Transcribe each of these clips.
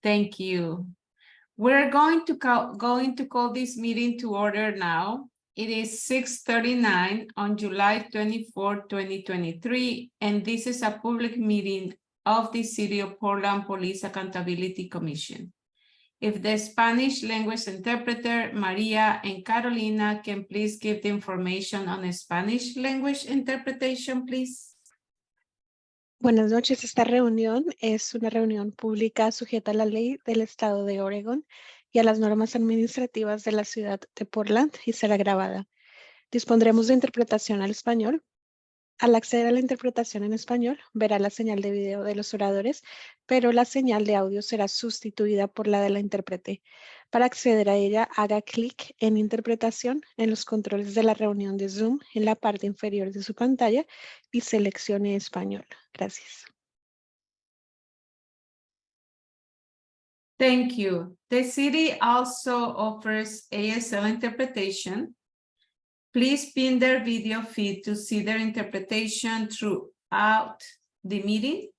Thank you. We're going to call this meeting to order now. It is 6:39 on July 24, 2023, and this is a public meeting of the City of Portland Police Accountability Commission. If the Spanish language interpreter, Maria and Carolina, can please give the information on the Spanish language interpretation, please. Buenas noches. Esta reunión es una reunión pública sujeta a la ley del Estado de Oregon y a las normas administrativas de la ciudad de Portland y será grabada. Dispondremos de interpretación al español. Al acceder a la interpretación en español, verá la señal de video de los oradores, pero la señal de audio será sustituida por la de la intérprete. Para acceder a ella, haga clic en Interpretación en los controles de la reunión de Zoom en la parte inferior de su pantalla y seleccione Español. Gracias. Thank you. The city also offers ASL interpretation. Please pin their video feed to see their interpretation throughout the meeting.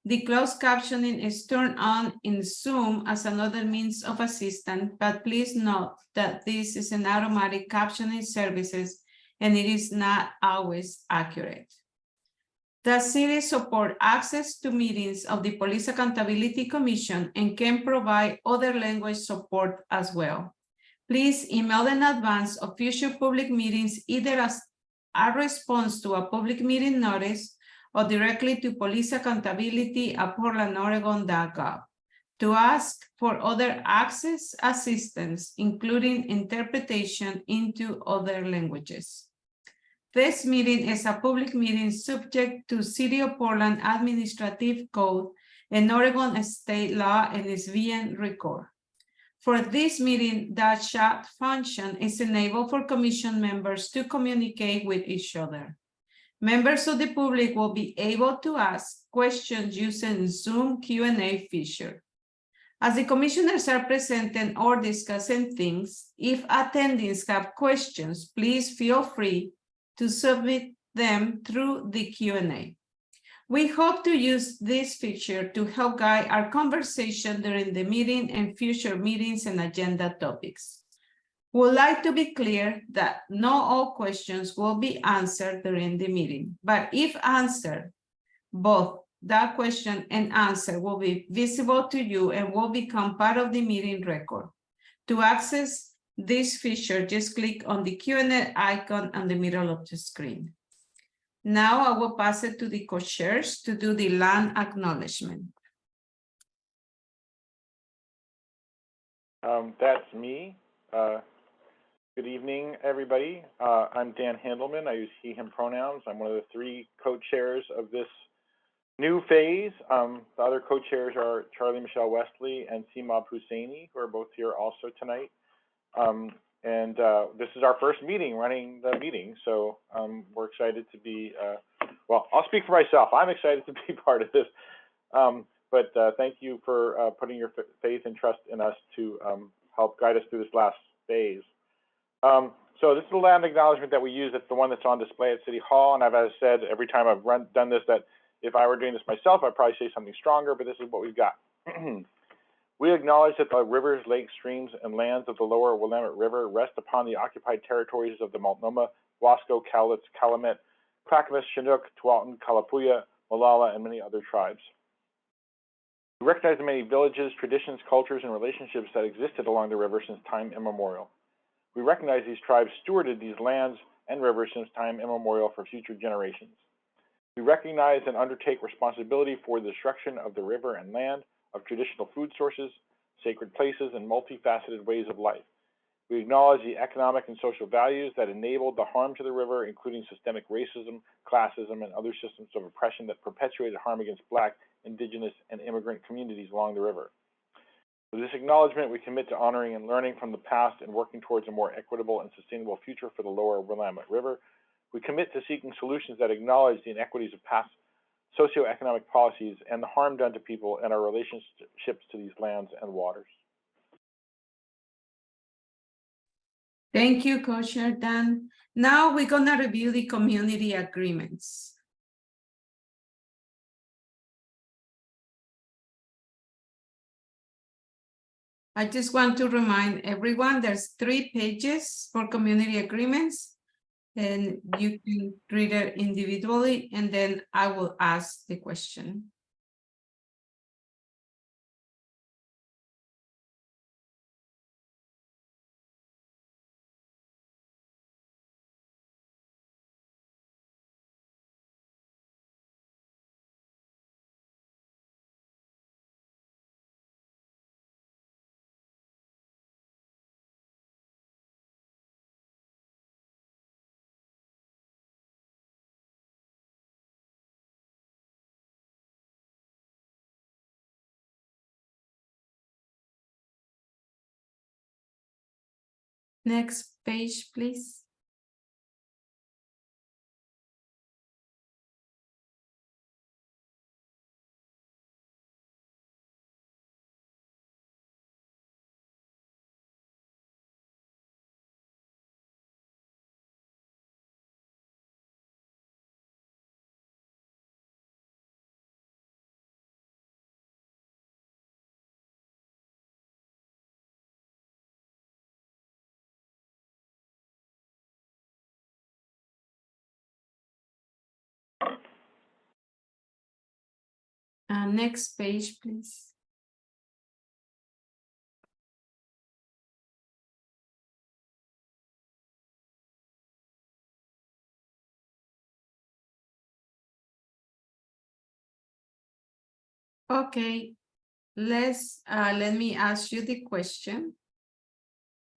The closed captioning is turned on in Zoom as another means of assistance, but please note that this is an automatic captioning services and it is not always accurate. The city supports access to meetings of the Police Accountability Commission and can provide other language support as well. Please email in advance of future public meetings either as a response to a public meeting notice or directly to policeaccountability@portlandoregon.gov to ask for other access assistance, including interpretation into other languages. This meeting is a public meeting subject to City of Portland Administrative Code and Oregon State Law and is being recorded. For this meeting, the chat function is enabled for commission members to communicate with each other. Members of the public will be able to ask questions using Zoom Q&A feature. As the commissioners are presenting or discussing things, if attendees have questions, please feel free to submit them through the Q&A. We hope to use this feature to help guide our conversation during the meeting and future meetings and agenda topics. We would like to be clear that not all questions will be answered during the meeting, but if answered, both that question and answer will be visible to you and will become part of the meeting record. To access this feature, just click on the Q&A icon in the middle of the screen. Now I will pass it to the co-chairs to do the land acknowledgement. That's me. Good evening, everybody. I'm Dan Handelman. I use he, him pronouns. I'm one of the three co-chairs of this new phase. The other co-chairs are Charlie Michelle Wesley and Simab Husseini, who are both here also tonight. This is our first meeting running the meeting, so we're excited to be, well, I'll speak for myself. I'm excited to be part of this, but thank you for putting your faith and trust in us to help guide us through this last phase. So this is the land acknowledgement that we use. It's the one that's on display at City Hall, and I've said every time I've done this that if I were doing this myself, I'd probably say something stronger, but this is what we've got. We acknowledge that the rivers, lakes, streams, and lands of the lower Willamette River rest upon the occupied territories of the Multnomah, Wasco, Cowlitz, Calumet, Clackamas, Chinook, Tualatin, Kalapuya, Molalla, and many other tribes. We recognize the many villages, traditions, cultures, and relationships that existed along the river since time immemorial. We recognize these tribes stewarded these lands and rivers since time immemorial for future generations. We recognize and undertake responsibility for the destruction of the river and land, of traditional food sources, sacred places, and multifaceted ways of life. We acknowledge the economic and social values that enabled the harm to the river, including systemic racism, classism, and other systems of oppression that perpetuated harm against Black, Indigenous, and immigrant communities along the river. With this acknowledgement, we commit to honoring and learning from the past and working towards a more equitable and sustainable future for the lower Willamette River. We commit to seeking solutions that acknowledge the inequities of past socioeconomic policies and the harm done to people and our relationships to these lands and waters. Thank you, Co-Chair Dan. Now we're going to review the community agreements. I just want to remind everyone there's 3 pages for community agreements, and you can read it individually, and then I will ask the question. Next page, please. Next page, please. Okay, let me ask you the question.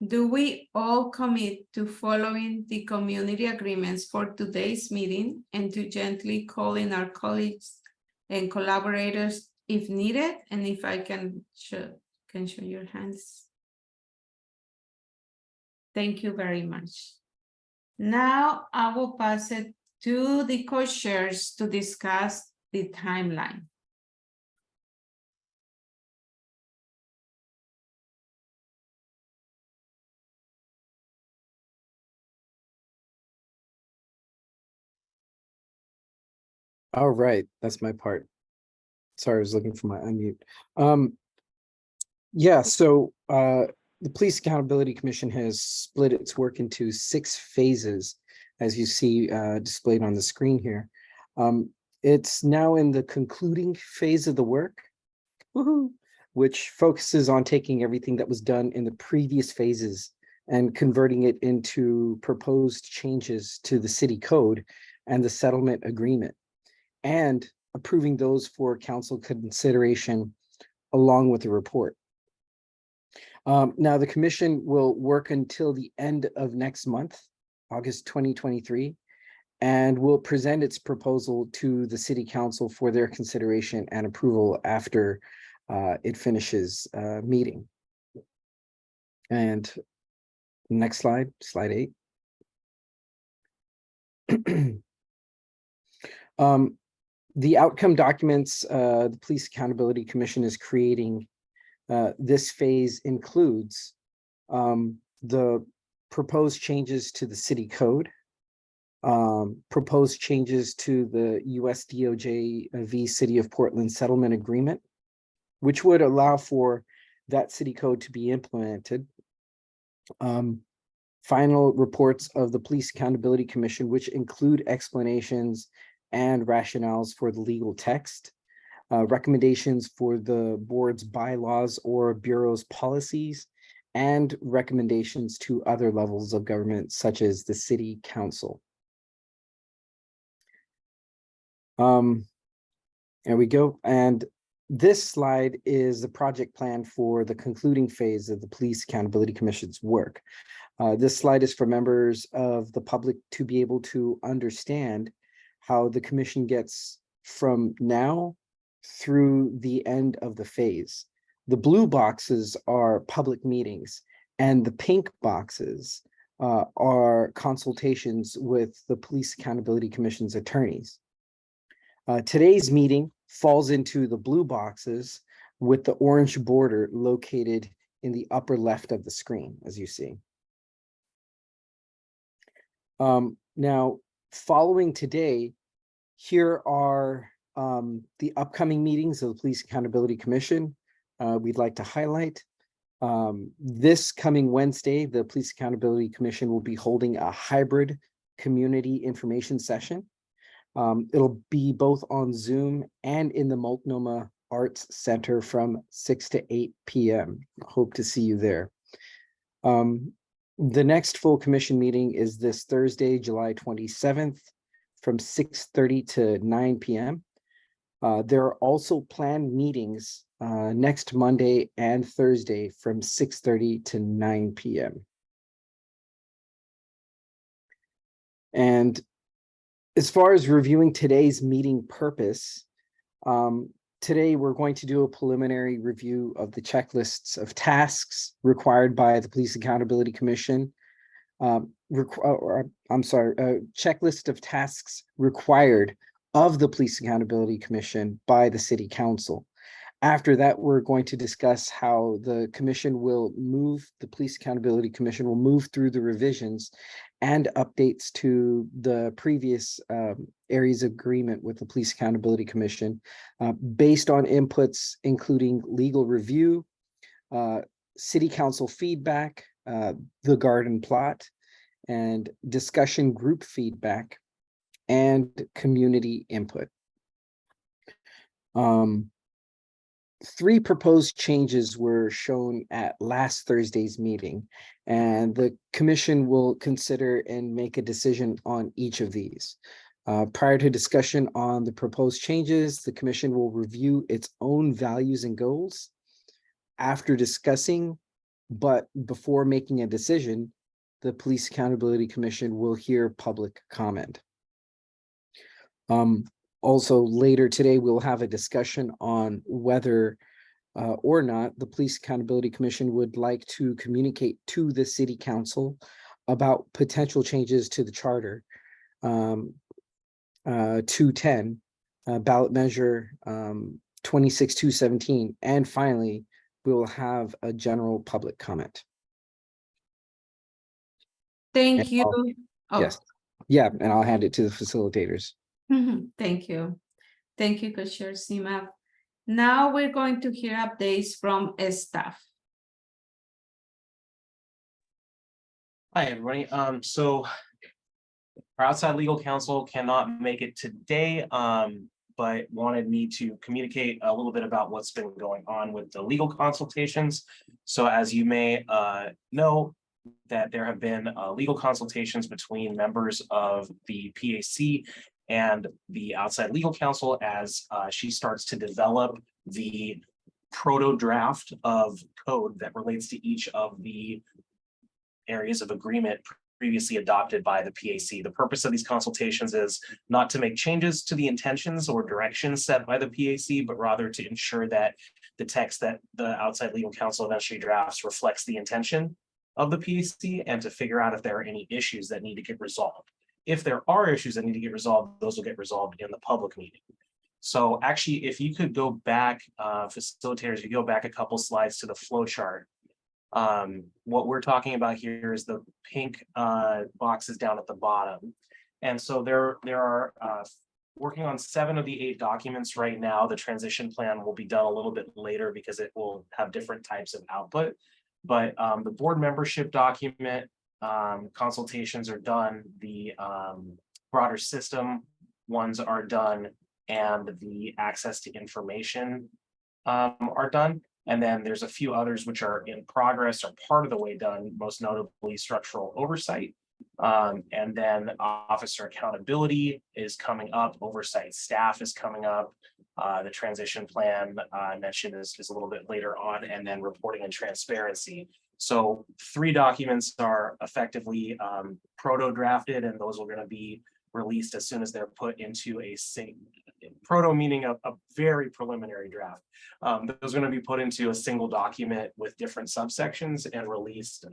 Do we all commit to following the community agreements for today's meeting and to gently call in our colleagues and collaborators if needed? And if I can show your hands. Thank you very much. Now I will pass it to the co-chairs to discuss the timeline. All right, that's my part. Sorry, I was looking for my unmute. Yeah, so the Police Accountability Commission has split its work into 6 phases, as you see displayed on the screen here. It's now in the concluding phase of the work, which focuses on taking everything that was done in the previous phases and converting it into proposed changes to the city code and the settlement agreement, and approving those for council consideration along with the report. Now, the commission will work until the end of next month, August 2023, and will present its proposal to the city council for their consideration and approval after it finishes meeting. And next slide, slide 8. The outcome documents the Police Accountability Commission is creating this phase includes the proposed changes to the city code, proposed changes to the US DOJ v. City of Portland settlement agreement, which would allow for that city code to be implemented. Final reports of the Police Accountability Commission, which include explanations and rationales for the legal text, recommendations for the board's bylaws or bureau's policies, and recommendations to other levels of government, such as the city council. There we go. And this slide is the project plan for the concluding phase of the Police Accountability Commission's work. This slide is for members of the public to be able to understand how the commission gets from now through the end of the phase. The blue boxes are public meetings, and the pink boxes are consultations with the Police Accountability Commission's attorneys. Today's meeting falls into the blue boxes with the orange border located in the upper left of the screen, as you see. Now, following today, here are the upcoming meetings of the Police Accountability Commission we'd like to highlight. This coming Wednesday, the Police Accountability Commission will be holding a hybrid community information session. It'll be both on Zoom and in the Multnomah Arts Center from 6 to 8 p.m. Hope to see you there. The next full commission meeting is this Thursday, July 27th from 6:30 to 9 p.m. There are also planned meetings next Monday and Thursday from 6:30 to 9 p.m. And as far as reviewing today's meeting purpose, today we're going to do a preliminary review of the checklists of tasks required by the Police Accountability Commission. Checklist of tasks required of the Police Accountability Commission by the City Council. After that, we're going to discuss how the Police Accountability Commission will move through the revisions and updates to the previous areas of agreement with the Police Accountability Commission based on inputs including legal review, City Council feedback, the garden plot, and discussion group feedback, and community input. 3 proposed changes were shown at last Thursday's meeting, and the commission will consider and make a decision on each of these. Prior to discussion on the proposed changes, the commission will review its own values and goals. After discussing, but before making a decision, the Police Accountability Commission will hear public comment. Also, later today, we'll have a discussion on whether or not the Police Accountability Commission would like to communicate to the City Council about potential changes to the Charter 210, ballot measure 26217, and finally, we will have a general public comment. Thank you. Yes. Yeah, and I'll hand it to the facilitators. Thank you. Thank you, Co-Chair Sima. Now we're going to hear updates from staff. Hi, everybody. So our outside legal counsel cannot make it today, but wanted me to communicate a little bit about what's been going on with the legal consultations. So as you may know, that there have been legal consultations between members of the PAC and the outside legal counsel as she starts to develop the proto draft of code that relates to each of the areas of agreement previously adopted by the PAC. The purpose of these consultations is not to make changes to the intentions or directions set by the PAC, but rather to ensure that the text that the outside legal counsel eventually drafts reflects the intention of the PAC and to figure out if there are any issues that need to get resolved. If there are issues that need to get resolved, those will get resolved in the public meeting. So actually, if you could go back, facilitators, you go back a couple slides to the flow chart. What we're talking about here is the pink boxes down at the bottom. And so there are working on 7 of the 8 documents right now. The transition plan will be done a little bit later because it will have different types of output. But the board membership document consultations are done, the broader system ones are done, and the access to information are done. And then there's a few others which are in progress or part of the way done, most notably structural oversight. And then officer accountability is coming up, oversight staff is coming up. The transition plan I mentioned is a little bit later on, and then reporting and transparency. So 3 documents are effectively proto drafted, and those are going to be released as soon as they're put into a proto, meaning a very preliminary draft. Those are going to be put into a single document with different subsections and released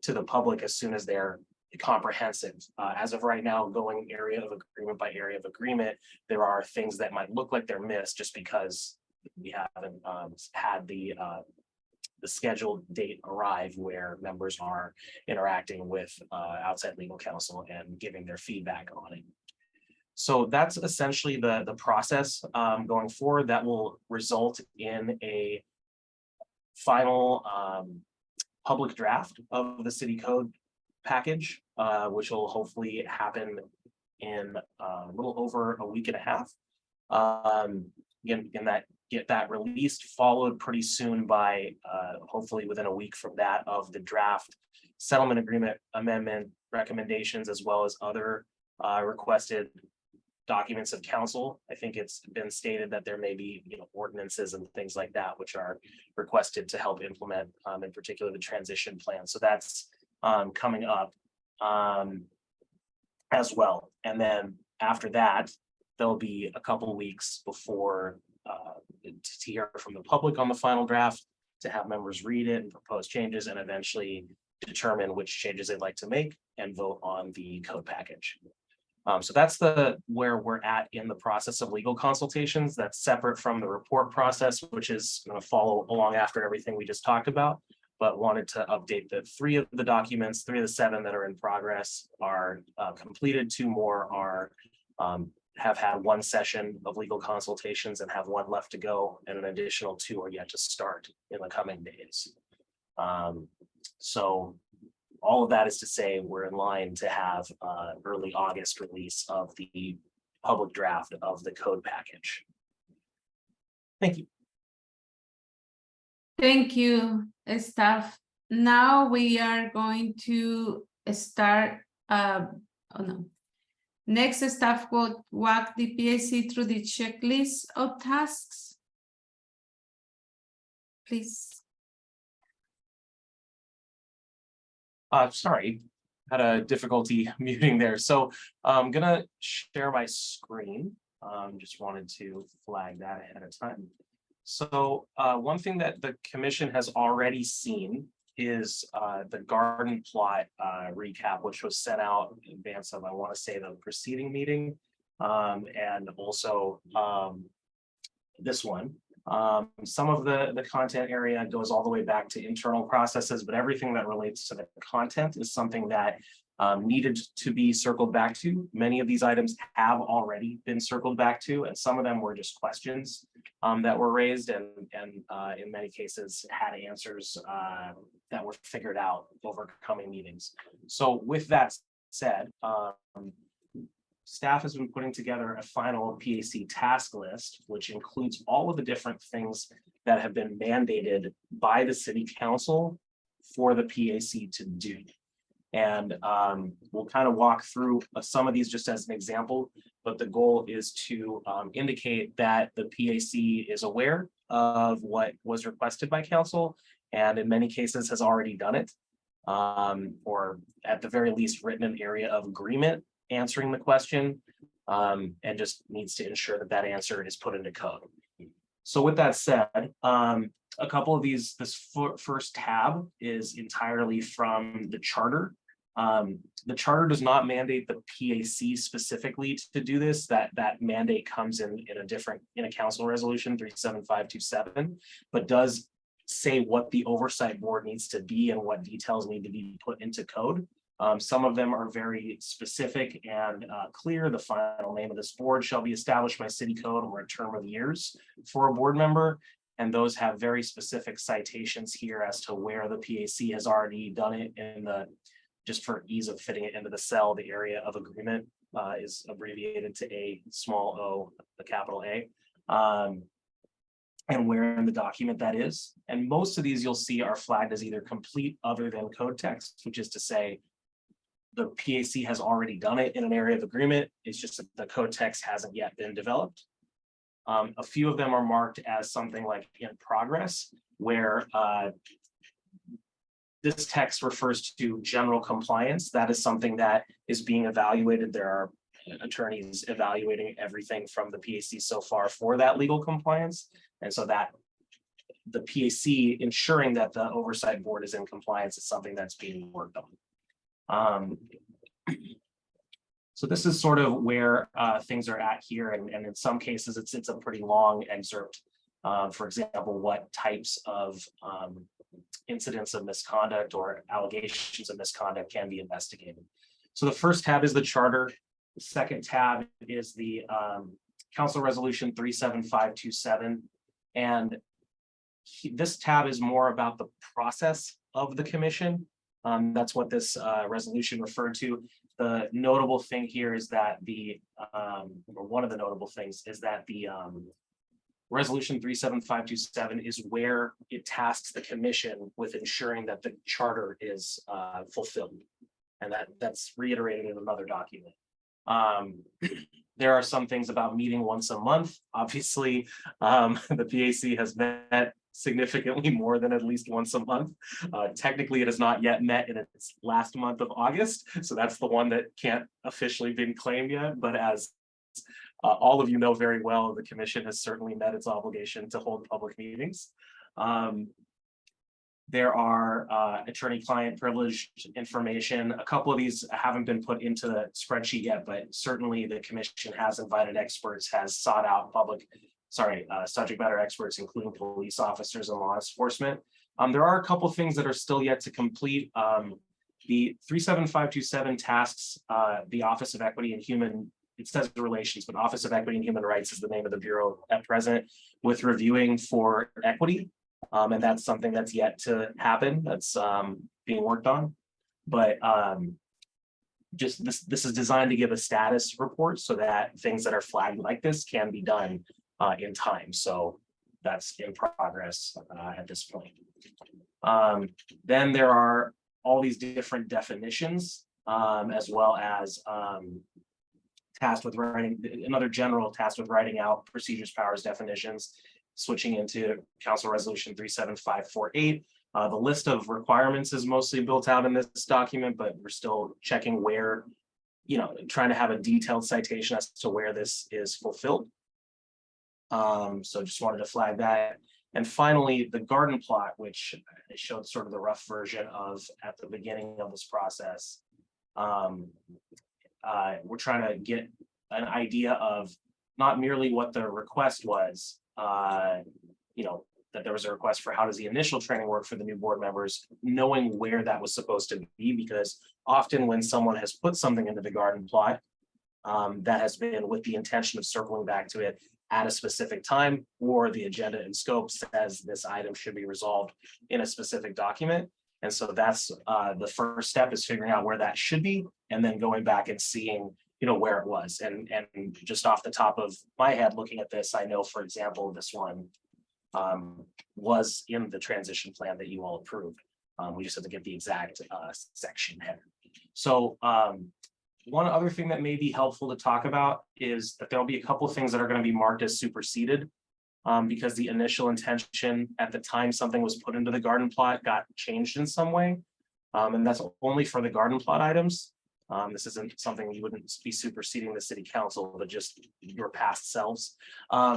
to the public as soon as they're comprehensive. As of right now, going area of agreement by area of agreement, there are things that might look like they're missed just because we haven't had the scheduled date arrive where members are interacting with outside legal counsel and giving their feedback on it. So that's essentially the process going forward. That will result in a final public draft of the city code package, which will hopefully happen in a little over a week and a half. Get that released, followed pretty soon by hopefully within a week from that of the draft settlement agreement amendment recommendations, as well as other requested documents of council. I think it's been stated that there may be, ordinances and things like that which are requested to help implement, in particular, the transition plan. So that's coming up as well. And then after that, there'll be a couple of weeks before to hear from the public on the final draft, to have members read it and propose changes, and eventually determine which changes they'd like to make and vote on the code package. So that's where we're at in the process of legal consultations. That's separate from the report process, which is going to follow along after everything we just talked about, but wanted to update that 3 of the documents, 3 of the 7 that are in progress are completed. 2 more are have had 1 session of legal consultations and have 1 left to go, and an additional 2 are yet to start in the coming days. So all of that is to say we're in line to have early August release of the public draft of the code package. Thank you. Thank you, staff. Now we are going to start, Next, staff will walk the PAC through the checklist of tasks. Please. Sorry, had a difficulty muting there. So I'm gonna share my screen. Just wanted to flag that ahead of time. So one thing that the commission has already seen is the garden plot recap, which was sent out in advance of, I want to say, the preceding meeting, and also this one. Some of the content area goes all the way back to internal processes, but everything that relates to the content is something that needed to be circled back to. Many of these items have already been circled back to, and some of them were just questions that were raised, and in many cases had answers that were figured out over coming meetings. So with that said, staff has been putting together a final PAC task list, which includes all of the different things that have been mandated by the city council for the PAC to do. And we'll kind of walk through some of these just as an example, but the goal is to indicate that the PAC is aware of what was requested by council, and in many cases has already done it, or at the very least written an area of agreement answering the question, and just needs to ensure that that answer is put into code. So with that said, a couple of these, this first tab is entirely from the charter. The charter does not mandate the PAC specifically to do this. That mandate comes in a council resolution 37527, but does say what the oversight board needs to be and what details need to be put into code. Some of them are very specific and clear. The final name of this board shall be established by city code or a term of years for a board member. And those have very specific citations here as to where the PAC has already done it in the, just for ease of fitting it into the cell, the area of agreement is abbreviated to a small o, the capital A, and where in the document that is. And most of these you'll see are flagged as either complete other than code text, which is to say, the PAC has already done it in an area of agreement. It's just that the code text hasn't yet been developed. A few of them are marked as something like in progress, where this text refers to general compliance. That is something that is being evaluated. There are attorneys evaluating everything from the PAC so far for that legal compliance. And so that the PAC ensuring that the oversight board is in compliance is something that's being worked on. So this is sort of where things are at here, and in some cases it's a pretty long excerpt. For example, what types of incidents of misconduct or allegations of misconduct can be investigated. So the first tab is the charter. The second tab is the Council Resolution 37527, and this tab is more about the process of the commission. That's what this resolution referred to. The notable thing here is that or one of the notable things is that the resolution 37527 is where it tasks the commission with ensuring that the charter is fulfilled. And that's reiterated in another document. There are some things about meeting once a month. Obviously, the PAC has met significantly more than at least once a month. Technically, it has not yet met in its last month of August. So that's the one that can't officially been claimed yet. But as all of you know very well, the commission has certainly met its obligation to hold public meetings. There are attorney-client privileged information. A couple of these haven't been put into the spreadsheet yet, but certainly the commission has invited experts, has sought out subject matter experts, including police officers and law enforcement. There are a couple of things that are still yet to complete. The 37527 tasks the Office of Equity and Human, it says relations, but Office of Equity and Human Rights is the name of the bureau at present, with reviewing for equity. And that's something that's yet to happen. That's being worked on. But just this is designed to give a status report so that things that are flagged like this can be done in time. So that's in progress at this point. Then there are all these different definitions, as well as tasked with writing, another general tasked with writing out procedures, powers, definitions, switching into Council Resolution 37548. The list of requirements is mostly built out in this document, but we're still checking where, trying to have a detailed citation as to where this is fulfilled. So just wanted to flag that. And finally, the garden plot, which I showed sort of the rough version of at the beginning of this process. We're trying to get an idea of not merely what the request was, that there was a request for how does the initial training work for the new board members, knowing where that was supposed to be, because often when someone has put something into the garden plot, that has been with the intention of circling back to it at a specific time, or the agenda and scope says this item should be resolved in a specific document. And so that's the first step, is figuring out where that should be, and then going back and seeing where it was. And just off the top of my head, looking at this, I know, for example, this one was in the transition plan that you all approved. We just have to get the exact section header. So one other thing that may be helpful to talk about is that there'll be a couple of things that are going to be marked as superseded, because the initial intention at the time something was put into the garden plot got changed in some way. And that's only for the garden plot items. This isn't something you wouldn't be superseding the city council, but just your past selves.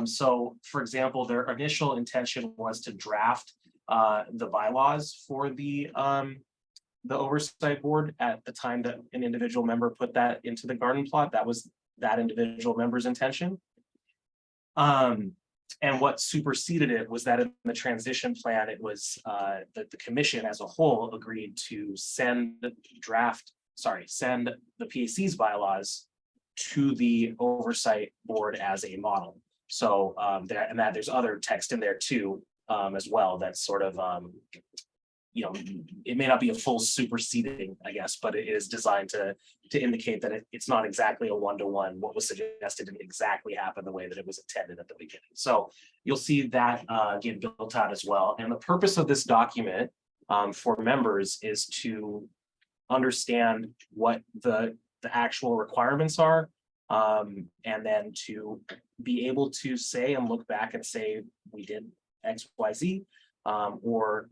So for example, their initial intention was to draft the bylaws for the oversight board at the time that an individual member put that into the garden plot. That was that individual member's intention. And what superseded it was that in the transition plan, it was that the commission as a whole agreed to send the PAC's bylaws to the oversight board as a model. So there's other text in there too, as well. That's sort of, it may not be a full superseding, I guess, but it is designed to indicate that it's not exactly a one-to-one. What was suggested didn't exactly happen the way that it was intended at the beginning. So you'll see that get built out as well. And the purpose of this document for members is to understand what the actual requirements are, and then to be able to say and look back and say we did X, Y, Z, or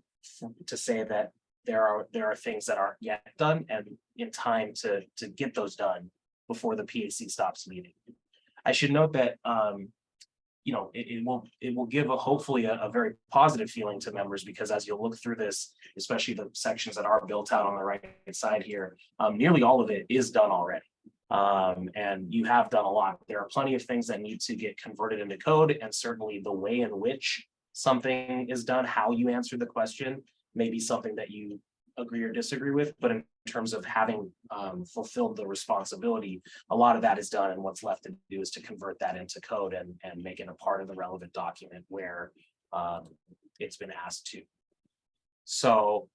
to say that there are things that aren't yet done and in time to get those done before the PAC stops meeting. I should note that it will give hopefully a very positive feeling to members, because as you'll look through this, especially the sections that are built out on the right side here, nearly all of it is done already. And you have done a lot. There are plenty of things that need to get converted into code, and certainly the way in which something is done, how you answer the question, may be something that you agree or disagree with, but in terms of having fulfilled the responsibility, a lot of that is done, and what's left to do is to convert that into code and make it a part of the relevant document where it's been asked to. So,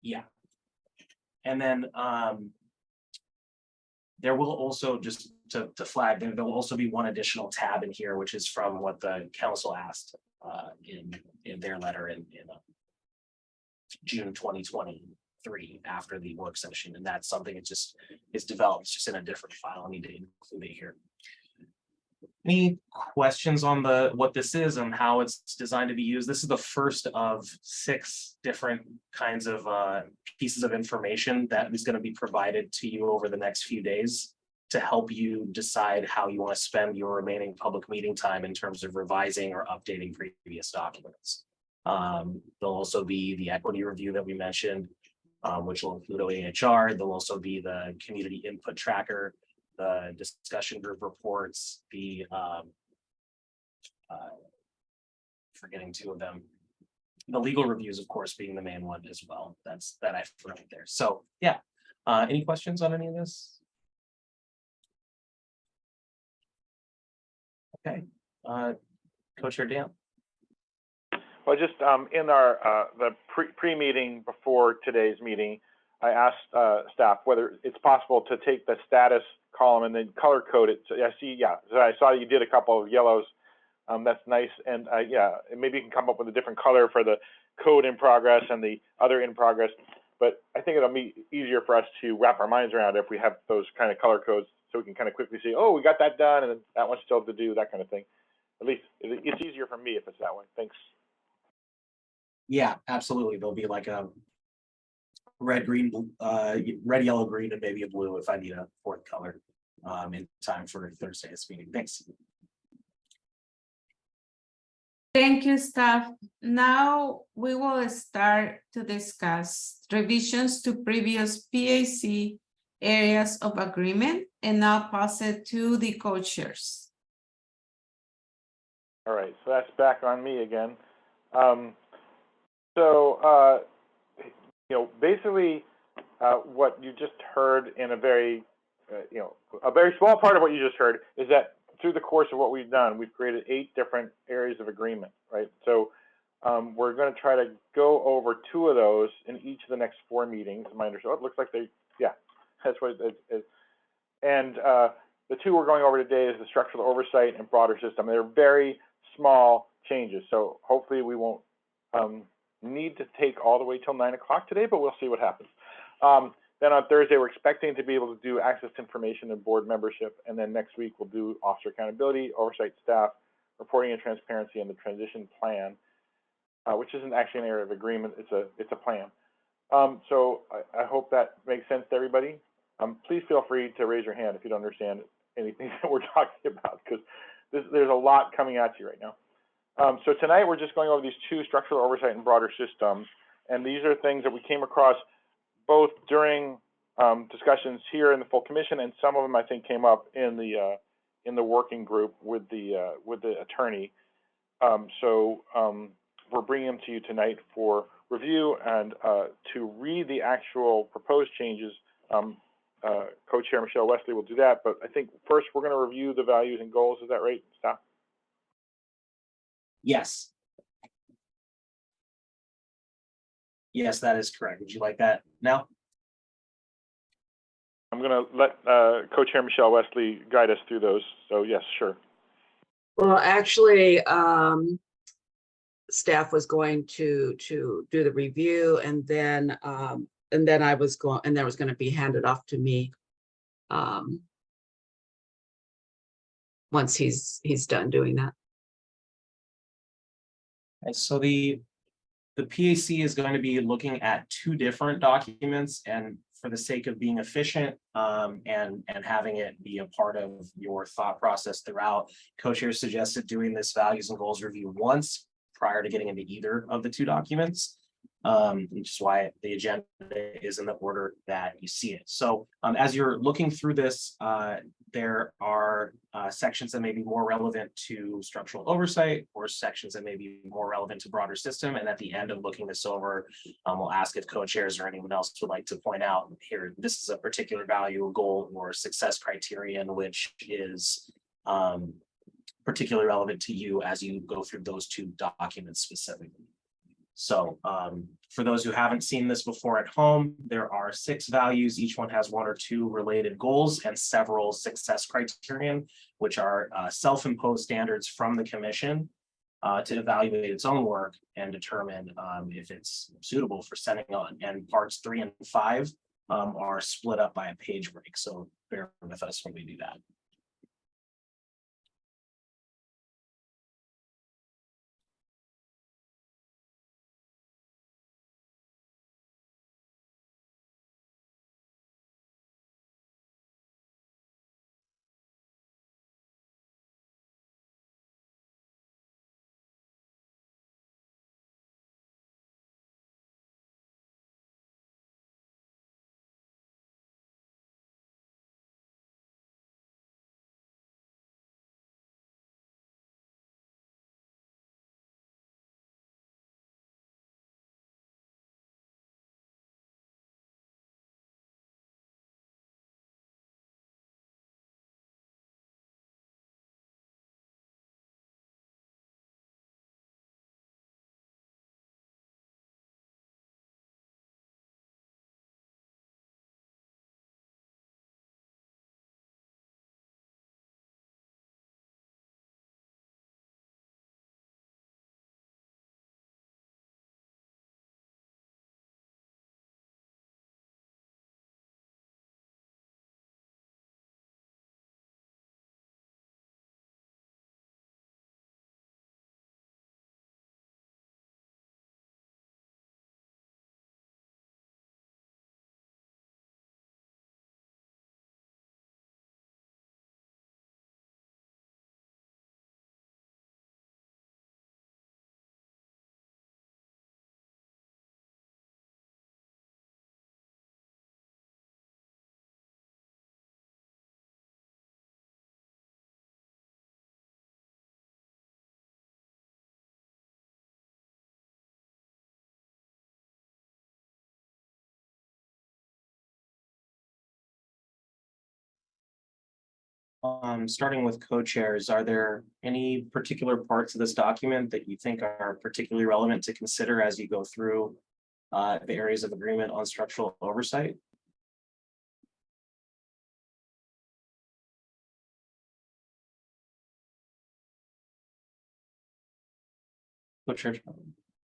yeah. And then there will also, just to flag, there will also be one additional tab in here, which is from what the council asked in their letter in June 2023 after the work session. And that's something that just is developed, it's just in a different file. I need to include it here. Any questions on what this is and how it's designed to be used? This is the first of 6 different kinds of pieces of information that is going to be provided to you over the next few days to help you decide how you want to spend your remaining public meeting time in terms of revising or updating previous documents. There'll also be the equity review that we mentioned, which will include OAHR. There'll also be the community input tracker, the discussion group reports, the forgetting 2 of them, the legal reviews, of course, being the main one as well. That I forgot there. So yeah, any questions on any of this? Okay, Co-Chair Dan. Well, just in our the pre-meeting before today's meeting, I asked staff whether it's possible to take the status column and then color code it. So I see, yeah. So I saw you did a couple of yellows. That's nice, and yeah, maybe you can come up with a different color for the code in progress and the other in progress. But I think it'll be easier for us to wrap our minds around if we have those kind of color codes, so we can kind of quickly see, oh, we got that done, and then that one's still to do, that kind of thing. At least it's easier for me if it's that way. Thanks. Yeah, absolutely. There'll be like a red, green, red, yellow, green, and maybe a blue if I need a 4th color in time for Thursday's meeting. Thanks. Thank you, staff. Now we will start to discuss revisions to previous PAC areas of agreement, and now pass it to the co-chairs. All right, so that's back on me again. You know, basically, what you just heard in a very, a very small part of what you just heard is that through the course of what we've done, we've created 8 different areas of agreement, right? So we're going to try to go over 2 of those in each of the next 4 meetings. My understanding, it looks like yeah, that's what it is. And the 2 we're going over today is the structural oversight and broader system. They're very small changes, so hopefully we won't need to take all the way till 9 o'clock today, but we'll see what happens. Then on Thursday, we're expecting to be able to do access to information and board membership. And then next week, we'll do officer accountability, oversight staff, reporting and transparency, and the transition plan, which isn't actually an area of agreement. It's a plan. So I hope that makes sense to everybody. Please feel free to raise your hand if you don't understand anything that we're talking about, because there's a lot coming at you right now. So tonight, we're just going over these 2, structural oversight and broader system. And these are things that we came across both during discussions here in the full commission, and some of them I think came up in the working group with the attorney. We're bringing them to you tonight for review and to read the actual proposed changes. Co-chair Michelle Wesley will do that, but I think first we're going to review the values and goals. Is that right, staff? Yes. Yes, that is correct. Would you like that now? I'm going to let Co-Chair Michelle Wesley guide us through those. So yes, sure. Well, actually, staff was going to do the review, and then I was going, and that was going to be handed off to me once he's done doing that. And so the PAC is going to be looking at 2 different documents, and for the sake of being efficient and having it be a part of your thought process throughout, co-chair suggested doing this values and goals review once prior to getting into either of the 2 documents, which is why the agenda is in the order that you see it. So as you're looking through this, there are sections that may be more relevant to structural oversight, or sections that may be more relevant to broader system. And at the end of looking this over, we'll ask if co-chairs or anyone else would like to point out here, this is a particular value, goal, or success criterion, which is particularly relevant to you as you go through those two documents specifically. So for those who haven't seen this before at home, there are 6 values. Each one has 1 or 2 related goals and several success criterion, which are self-imposed standards from the commission to evaluate its own work and determine if it's suitable for sending on. And parts 3 and 5 are split up by a page break. So bear with us when we do that. Starting with co-chairs, are there any particular parts of this document that you think are particularly relevant to consider as you go through the areas of agreement on structural oversight? Co-chair.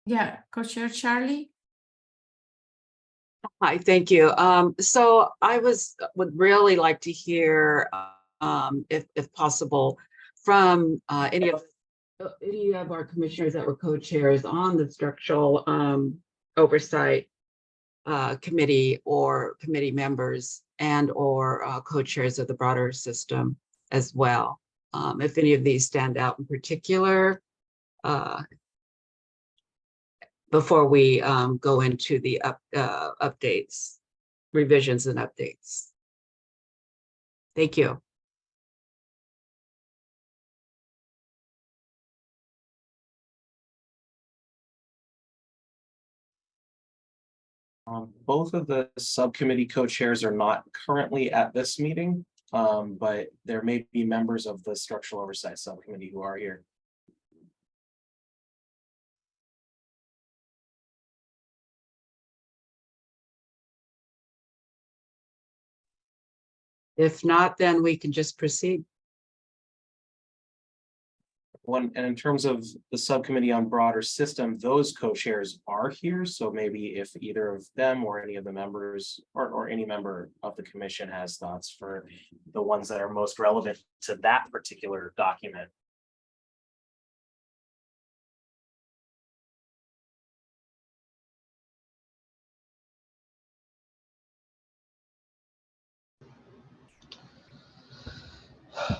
Yeah, Co-Chair Charlie. Hi, thank you. So I would really like to hear, if possible, from any of our commissioners that were co-chairs on the structural oversight committee, or committee members, and or co-chairs of the broader system as well. If any of these stand out in particular, before we go into the updates, revisions and updates. Thank you. Both of the subcommittee co-chairs are not currently at this meeting, but there may be members of the structural oversight subcommittee who are here. If not, then we can just proceed. And in terms of the subcommittee on broader system, those co-chairs are here. So maybe if either of them or any of the members or any member of the commission has thoughts for the ones that are most relevant to that particular document.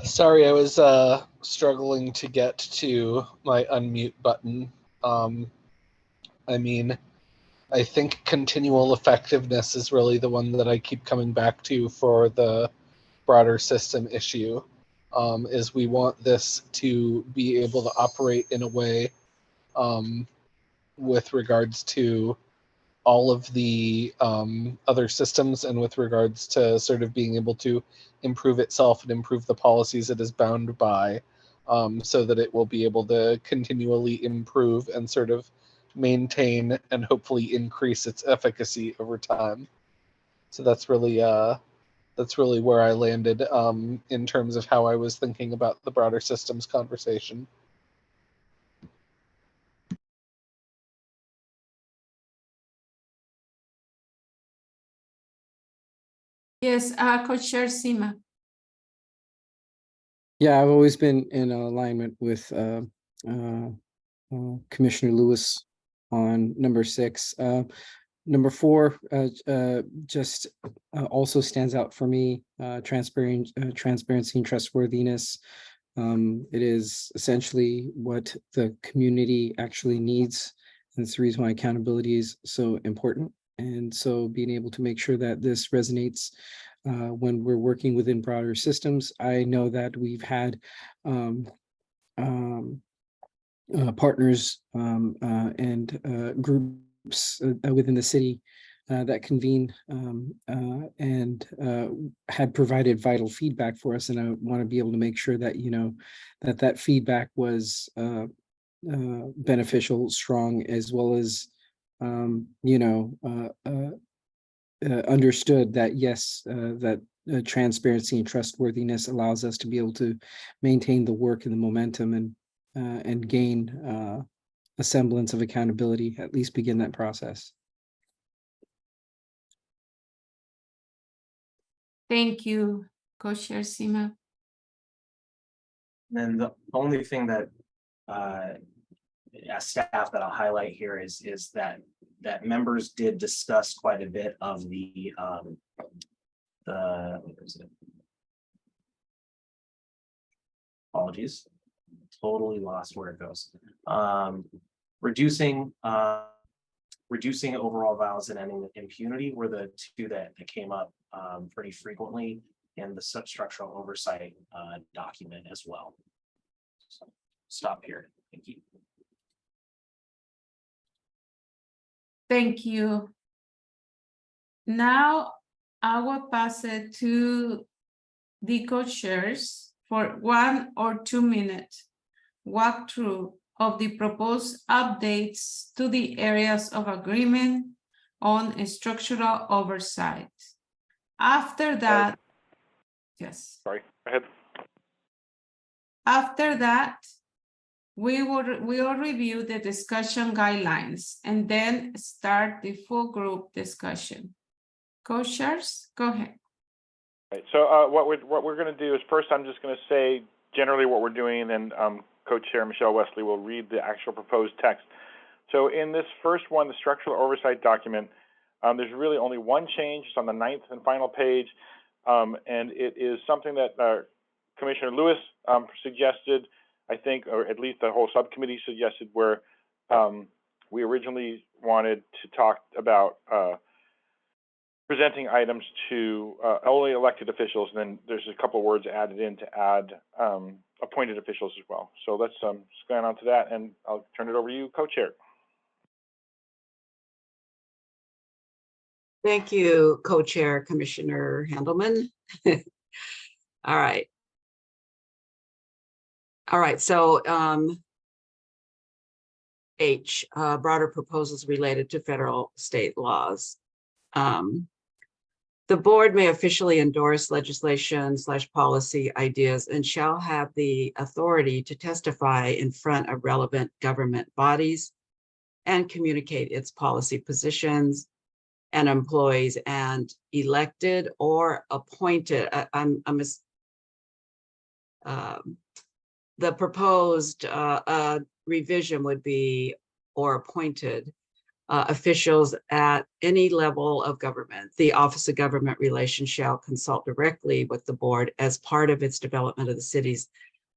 Sorry, I was struggling to get to my unmute button. I mean, I think continual effectiveness is really the one that I keep coming back to for the broader system issue, is we want this to be able to operate in a way with regards to all of the other systems, and with regards to sort of being able to improve itself and improve the policies it is bound by, so that it will be able to continually improve and sort of maintain and hopefully increase its efficacy over time. So that's really where I landed in terms of how I was thinking about the broader systems conversation. Yes, Co-Chair Sima. Yeah, I've always been in alignment with Commissioner Lewis on number 6. Number 4 just also stands out for me. Transparency and trustworthiness. It is essentially what the community actually needs. And it's the reason why accountability is so important. And so being able to make sure that this resonates when we're working within broader systems. I know that we've had partners and groups within the city that convene and had provided vital feedback for us. And I want to be able to make sure that, you know, that feedback was beneficial, strong, as well as, you know, understood that, yes, that transparency and trustworthiness allows us to be able to maintain the work and the momentum and gain a semblance of accountability, at least begin that process. Thank you, Co-Chair Sima. And the only thing that as staff that I'll highlight here is that members did discuss quite a bit of the what is it? Apologies, totally lost where it goes. Reducing overall violence and ending impunity were the two that came up pretty frequently in the substructural oversight document as well. So stop here. Thank you. Thank you. Now I will pass it to the co-chairs for 1 or 2 minute walkthrough of the proposed updates to the areas of agreement on structural oversight. After that, yes. Sorry, go ahead. After that, we will review the discussion guidelines and then start the full group discussion. Co-chairs, go ahead. Right, so what we're going to do is first I'm just going to say generally what we're doing, and then Co-Chair Michelle Wesley will read the actual proposed text. So in this first one, the structural oversight document, there's really only one change. It's on the 9th and final page, and it is something that Commissioner Lewis suggested, I think, or at least the whole subcommittee suggested, where we originally wanted to talk about presenting items to only elected officials, and then there's a couple of words added in to add appointed officials as well. So let's scan on to that, and I'll turn it over to you, Co-Chair. Thank you, Co-Chair Commissioner Handelman. All right. All right, so H, broader proposals related to federal state laws. The board may officially endorse legislation / policy ideas and shall have the authority to testify in front of relevant government bodies and communicate its policy positions and employees and elected or appointed. The proposed revision would be or appointed officials at any level of government. The Office of Government Relations shall consult directly with the board as part of its development of the city's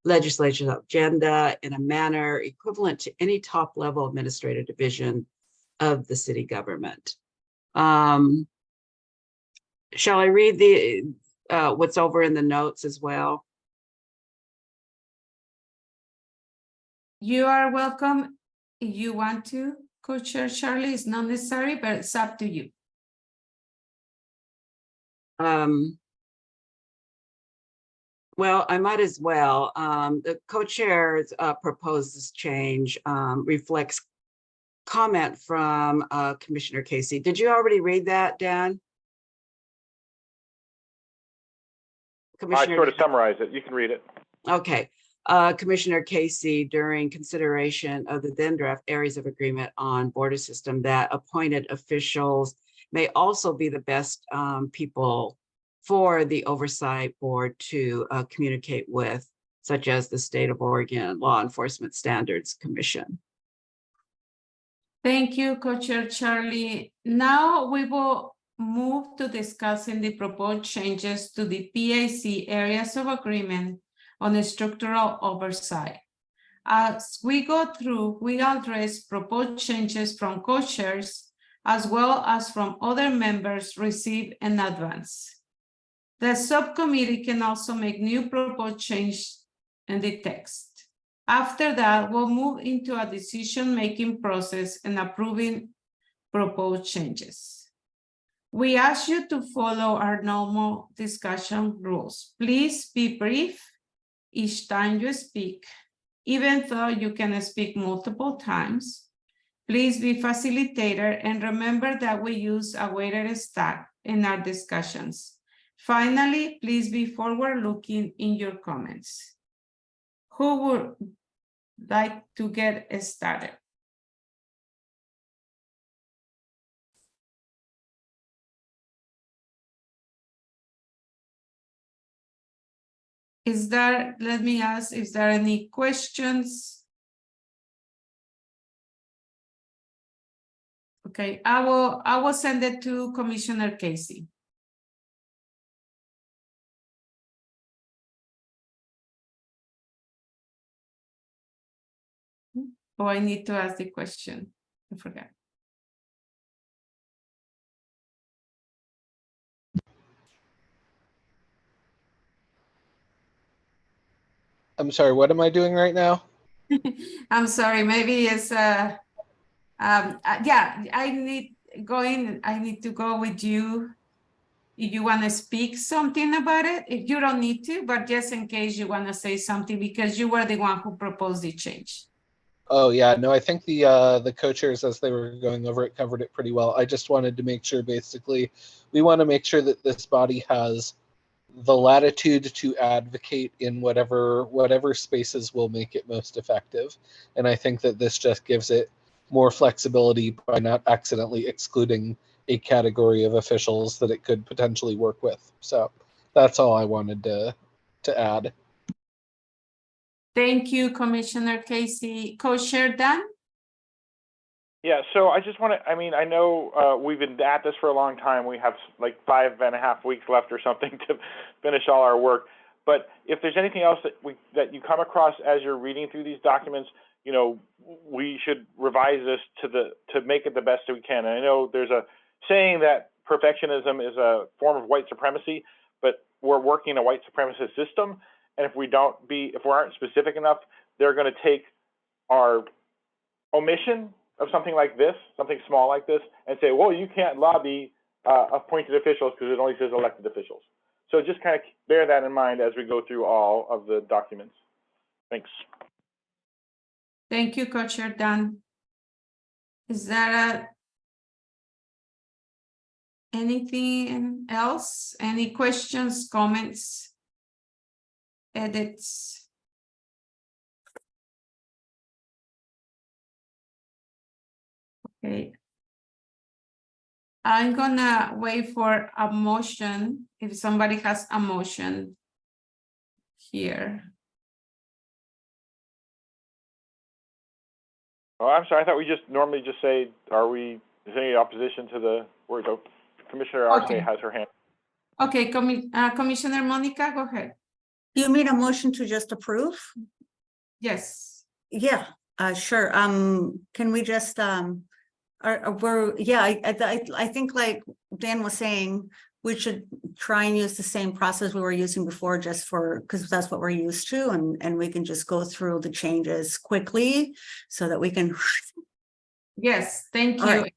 legislative agenda in a manner equivalent to any top-level administrative division of the city government. Shall I read the what's over in the notes as well? You are welcome if you want to. Co-Chair Charlie, it's not necessary, but it's up to you. Well, I might as well. The co-chair's proposed change reflects comment from Commissioner Casey. Did you already read that, Dan? I sort of summarized it. You can read it. Okay. Commissioner Casey, during consideration of the then draft areas of agreement on border system, that appointed officials may also be the best people for the oversight board to communicate with, such as the State of Oregon Law Enforcement Standards Commission. Thank you, Co-Chair Charlie. Now we will move to discussing the proposed changes to the PAC areas of agreement on the structural oversight. As we go through, we address proposed changes from co-chairs as well as from other members received in advance. The subcommittee can also make new proposed changes in the text. After that, we'll move into a decision-making process and approving proposed changes. We ask you to follow our normal discussion rules. Please be brief each time you speak, even though you can speak multiple times. Please be facilitator and remember that we use a weighted stack in our discussions. Finally, please be forward-looking in your comments. Who would like to get started? Let me ask, is there any questions? Okay, I will send it to Commissioner Casey. Oh, I need to ask the question. I forgot. I'm sorry, what am I doing right now? I'm sorry, maybe it's yeah, I need to go with you if you want to speak something about it. If you don't need to, but just in case you want to say something because you were the one who proposed the change. Oh yeah, no, I think the co-chairs, as they were going over it, covered it pretty well. I just wanted to make sure, basically, we want to make sure that this body has the latitude to advocate in whatever spaces will make it most effective. And I think that this just gives it more flexibility by not accidentally excluding a category of officials that it could potentially work with. So that's all I wanted to add. Thank you, Commissioner Casey. Co-chair Dan? Yeah, so I just want to, I know we've been at this for a long time. We have like 5.5 weeks left or something to finish all our work. But if there's anything else that you come across as you're reading through these documents, you know, we should revise this to make it the best we can. And I know there's a saying that perfectionism is a form of white supremacy, but we're working a white supremacist system. And if we aren't specific enough, they're going to take our omission of something like this, something small like this, and say, well, you can't lobby appointed officials because it only says elected officials. So just kind of bear that in mind as we go through all of the documents. Thanks. Thank you, Co-Chair Dan. Is there anything else? Any questions, comments, edits? Okay. I'm gonna wait for a motion if somebody has a motion here. Oh, I'm sorry. I thought we just normally just say, is there any opposition to the word? Oh, Commissioner Arce has her hand. Okay, Commissioner Monica, go ahead. You made a motion to just approve? Yes. Yeah, sure. Can we just, I think like Dan was saying, we should try and use the same process we were using before, just because that's what we're used to, and we can just go through the changes quickly so that we can. Yes, thank you. Right.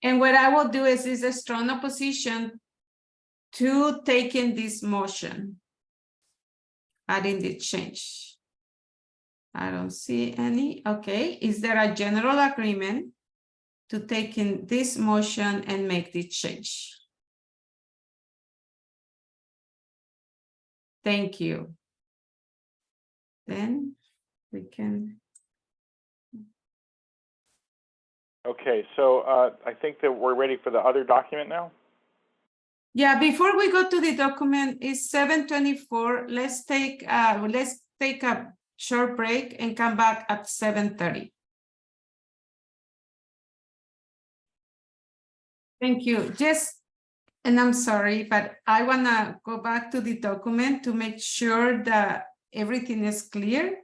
And what I will do is a strong opposition to taking this motion. adding the change? I don't see any. Okay, is there a general agreement to take in this motion and make the change? Thank you. Then we can. Okay, so I think that we're ready for the other document now. Yeah, before we go to the document, it's 7:24. Let's take a short break and come back at 7:30. Thank you. And I'm sorry, but I wanna go back to the document to make sure that everything is clear.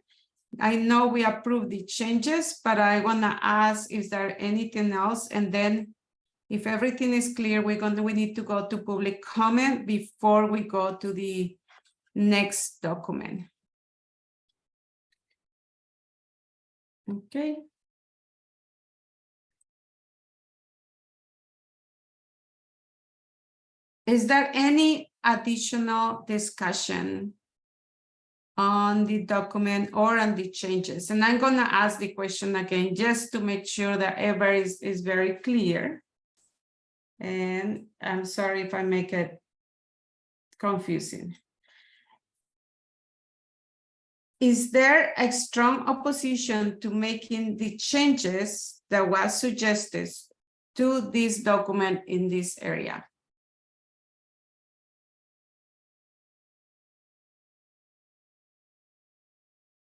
I know we approved the changes, but I wanna ask, is there anything else? And then if everything is clear, we need to go to public comment before we go to the next document. Okay. Is there any additional discussion on the document or on the changes? And I'm gonna ask the question again, just to make sure that everybody is very clear. And I'm sorry if I make it confusing. Is there a strong opposition to making the changes that was suggested to this document in this area?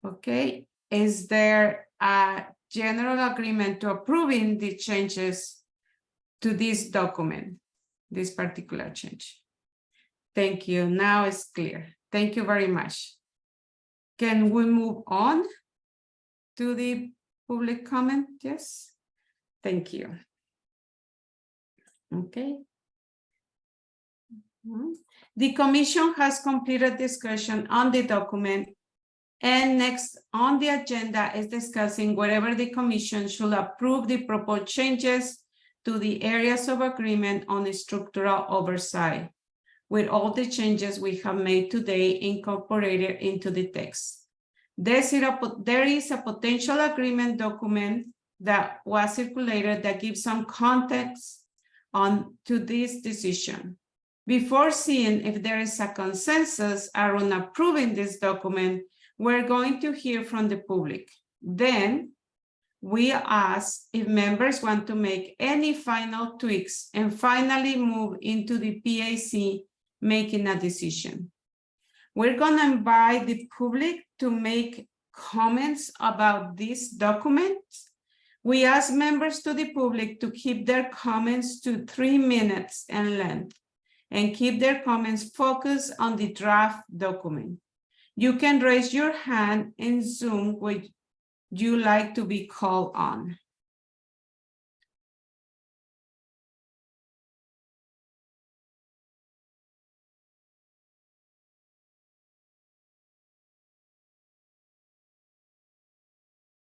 Okay, is there a general agreement to approving the changes to this document, this particular change? Thank you, now it's clear. Thank you very much. Can we move on to the public comment? Yes, thank you. Okay. The commission has completed discussion on the document. And next on the agenda is discussing whether the commission should approve the proposed changes to the areas of agreement on the structural oversight, with all the changes we have made today incorporated into the text. There is a potential agreement document that was circulated that gives some context to this decision. Before seeing if there is a consensus around approving this document, we're going to hear from the public. Then we ask if members want to make any final tweaks and finally move into the PAC making a decision. We're going to invite the public to make comments about this document. We ask members to the public to keep their comments to 3 minutes in length and keep their comments focused on the draft document. You can raise your hand in Zoom when you like to be called on.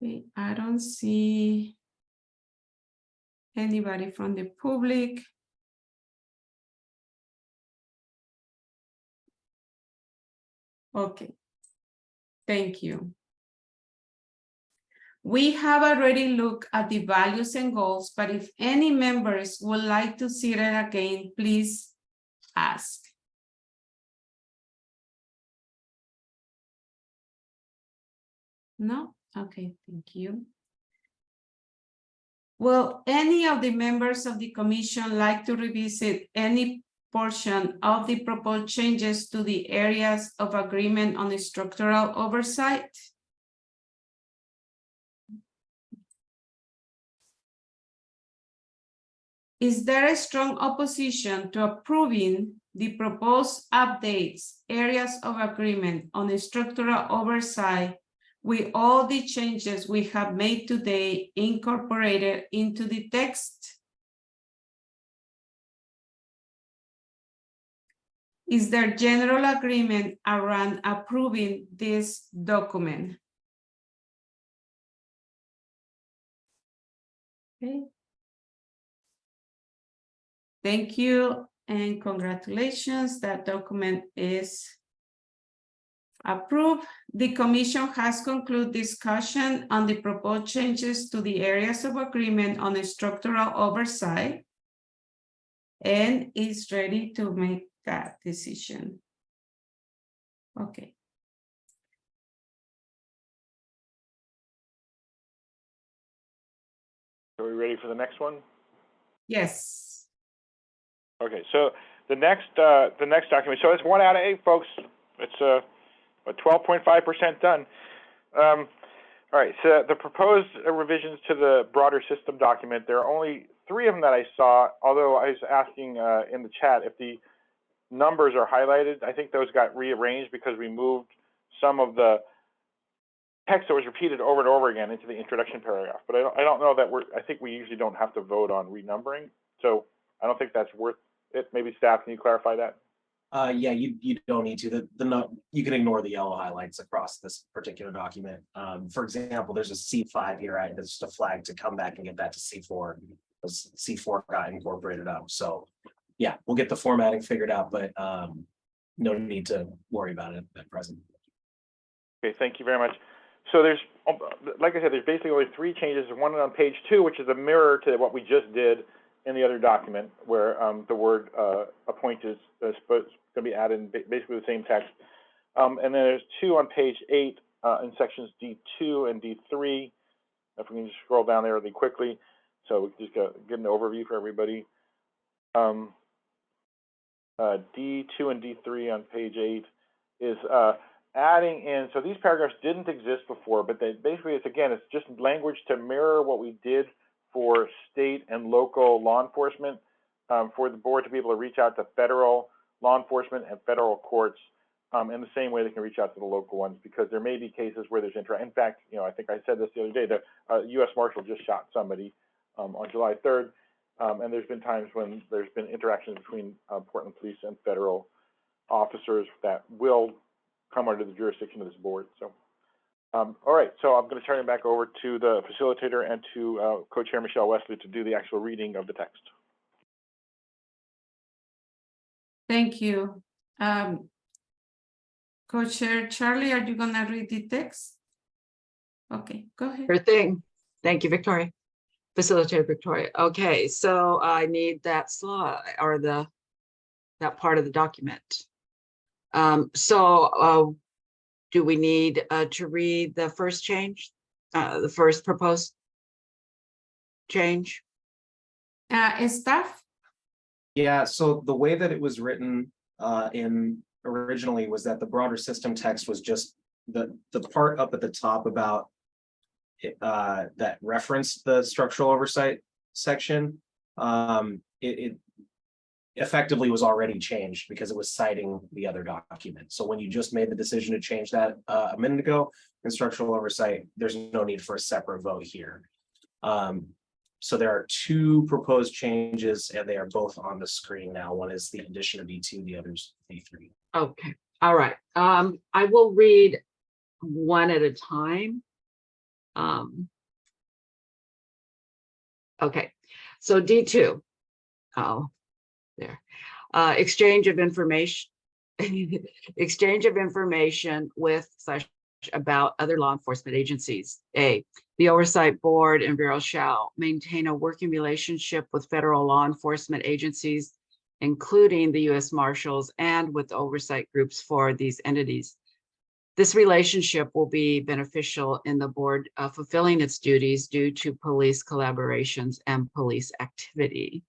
Okay, I don't see anybody from the public. Okay, thank you. We have already looked at the values and goals, but if any members would like to see it again, please ask. No? Okay, thank you. Will any of the members of the commission like to revisit any portion of the proposed changes to the areas of agreement on the structural oversight? Is there a strong opposition to approving the proposed updates, areas of agreement on the structural oversight with all the changes we have made today incorporated into the text? Is there general agreement around approving this document? Okay. Thank you and congratulations. That document is Approve. The commission has concluded discussion on the proposed changes to the areas of agreement on the structural oversight and is ready to make that decision. Okay. Are we ready for the next one? Yes. Okay, so the next document, so it's 1 out of 8, folks. It's 12.5% done. All right, so the proposed revisions to the broader system document, there are only 3 of them that I saw, although I was asking in the chat if the numbers are highlighted. I think those got rearranged because we moved some of the text that was repeated over and over again into the introduction paragraph. But I don't know that I think we usually don't have to vote on renumbering. So I don't think that's worth it. Maybe staff, can you clarify that? Yeah, you don't need to. You can ignore the yellow highlights across this particular document. For example, there's a C5 here, right? That's just a flag to come back and get that to C4. Because C4 got incorporated up. So yeah, we'll get the formatting figured out, but no need to worry about it at present. Okay, thank you very much. So there's, like I said, there's basically only 3 changes. One on page 2, which is a mirror to what we just did in the other document, where the word appoint is going to be added in basically the same text. And then there's 2 on page 8 in sections D2 and D3. If we can just scroll down there really quickly, so we can just get an overview for everybody. D2 and D3 on page 8 is adding in, so these paragraphs didn't exist before, but basically it's just language to mirror what we did for state and local law enforcement, for the board to be able to reach out to federal law enforcement and federal courts in the same way they can reach out to the local ones, because there may be cases where there's in fact, I think I said this the other day, the U.S. Marshal just shot somebody on July 3rd, and there's been times when there's been interactions between Portland police and federal officers that will come under the jurisdiction of this board. So, all right, so I'm going to turn it back over to the facilitator and to co-chair Michelle Wesley to do the actual reading of the text. Thank you. Co-chair Charlie, are you going to read the text? Okay, go ahead. Sure thing. Thank you, Victoria. Facilitator Victoria. Okay, so I need that slide or that part of the document. Do we need to read the first change, the first proposed change? Staff? Yeah, so the way that it was written originally was that the broader system text was just the part up at the top about that referenced the structural oversight section. It effectively was already changed because it was citing the other document. So when you just made the decision to change that a minute ago in structural oversight, there's no need for a separate vote here. So there are 2 proposed changes and they are both on the screen now. One is the addition of D2, the other's D3. Okay, all right. I will read one at a time. Okay, so D2. Oh, there. Exchange of information. Exchange of information with / about other law enforcement agencies. A, the Oversight Board and Bureau shall maintain a working relationship with federal law enforcement agencies, including the U.S. Marshals, and with oversight groups for these entities. This relationship will be beneficial in the board fulfilling its duties due to police collaborations and police activity.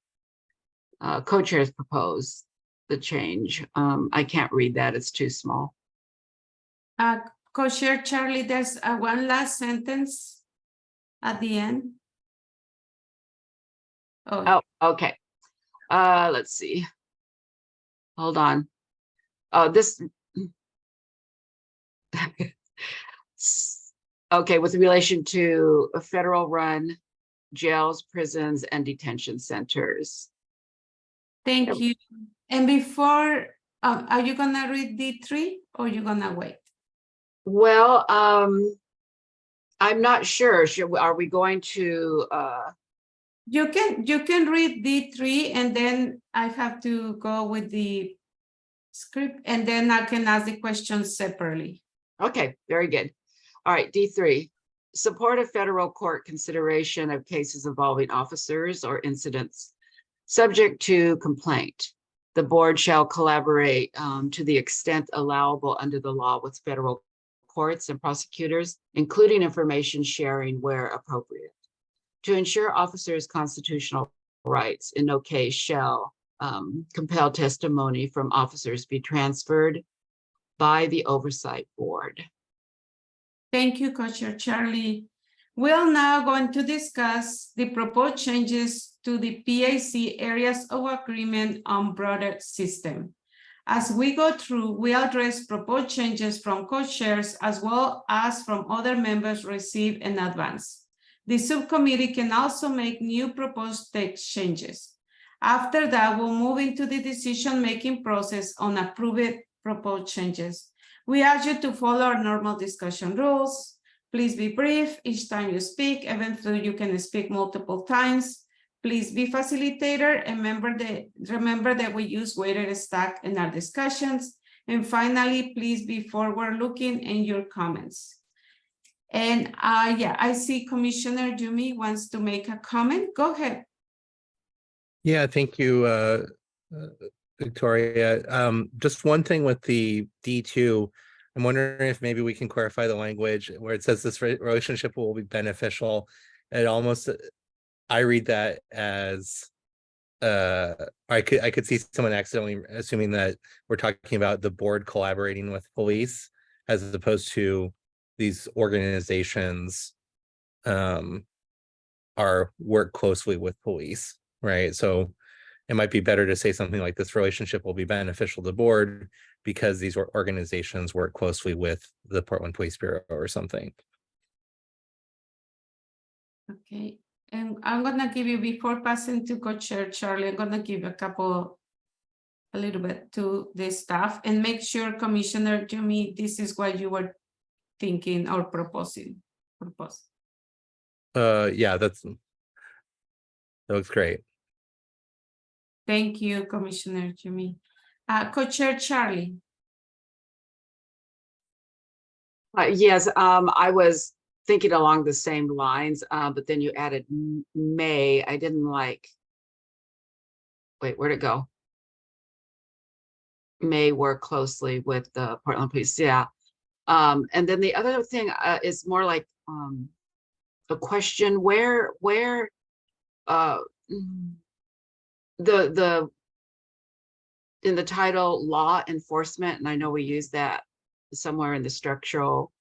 Co-chairs propose the change. I can't read that, it's too small. Co-chair Charlie, there's one last sentence at the end. Oh, okay. Let's see. Hold on. This. Okay, with relation to federal run jails, prisons, and detention centers. Thank you. And before, are you gonna read D3 or you gonna wait? Well, I'm not sure. Are we going to? You can read D3 and then I have to go with the script, and then I can ask the questions separately. Okay, very good. All right, D3, support a federal court consideration of cases involving officers or incidents subject to complaint. The board shall collaborate to the extent allowable under the law with federal courts and prosecutors, including information sharing where appropriate. To ensure officers' constitutional rights, in no case shall compel testimony from officers be transferred by the oversight board. Thank you, Co-Chair Charlie. We're now going to discuss the proposed changes to the PAC areas of agreement on broader system. As we go through, we address proposed changes from co-chairs as well as from other members received in advance. The subcommittee can also make new proposed text changes. After that, we'll move into the decision-making process on approved proposed changes. We ask you to follow our normal discussion rules. Please be brief each time you speak, even though you can speak multiple times. Please be facilitator and remember that we use weighted stack in our discussions. And finally, please be forward-looking in your comments. And yeah, I see Commissioner Yumi wants to make a comment. Go ahead. Yeah, thank you, Victoria. Just one thing with the D2, I'm wondering if maybe we can clarify the language where it says this relationship will be beneficial. It almost, I read that as, I could see someone accidentally assuming that we're talking about the board collaborating with police as opposed to these organizations are work closely with police, right? So it might be better to say something like this relationship will be beneficial to the board because these organizations work closely with the Portland Police Bureau or something. Okay, and I'm gonna give you, before passing to Co-Chair Charlie, I'm gonna give a little bit to the staff and make sure, Commissioner Yumi, this is what you were thinking or proposing. Yeah, that looks great. Thank you, Commissioner Yumi. Co-Chair Charlie. Yes, I was thinking along the same lines, but then you added may. I didn't like, wait, where'd it go? May work closely with the Portland Police, yeah. And then the other thing is more like a question where the in the title law enforcement, and I know we use that somewhere in the structural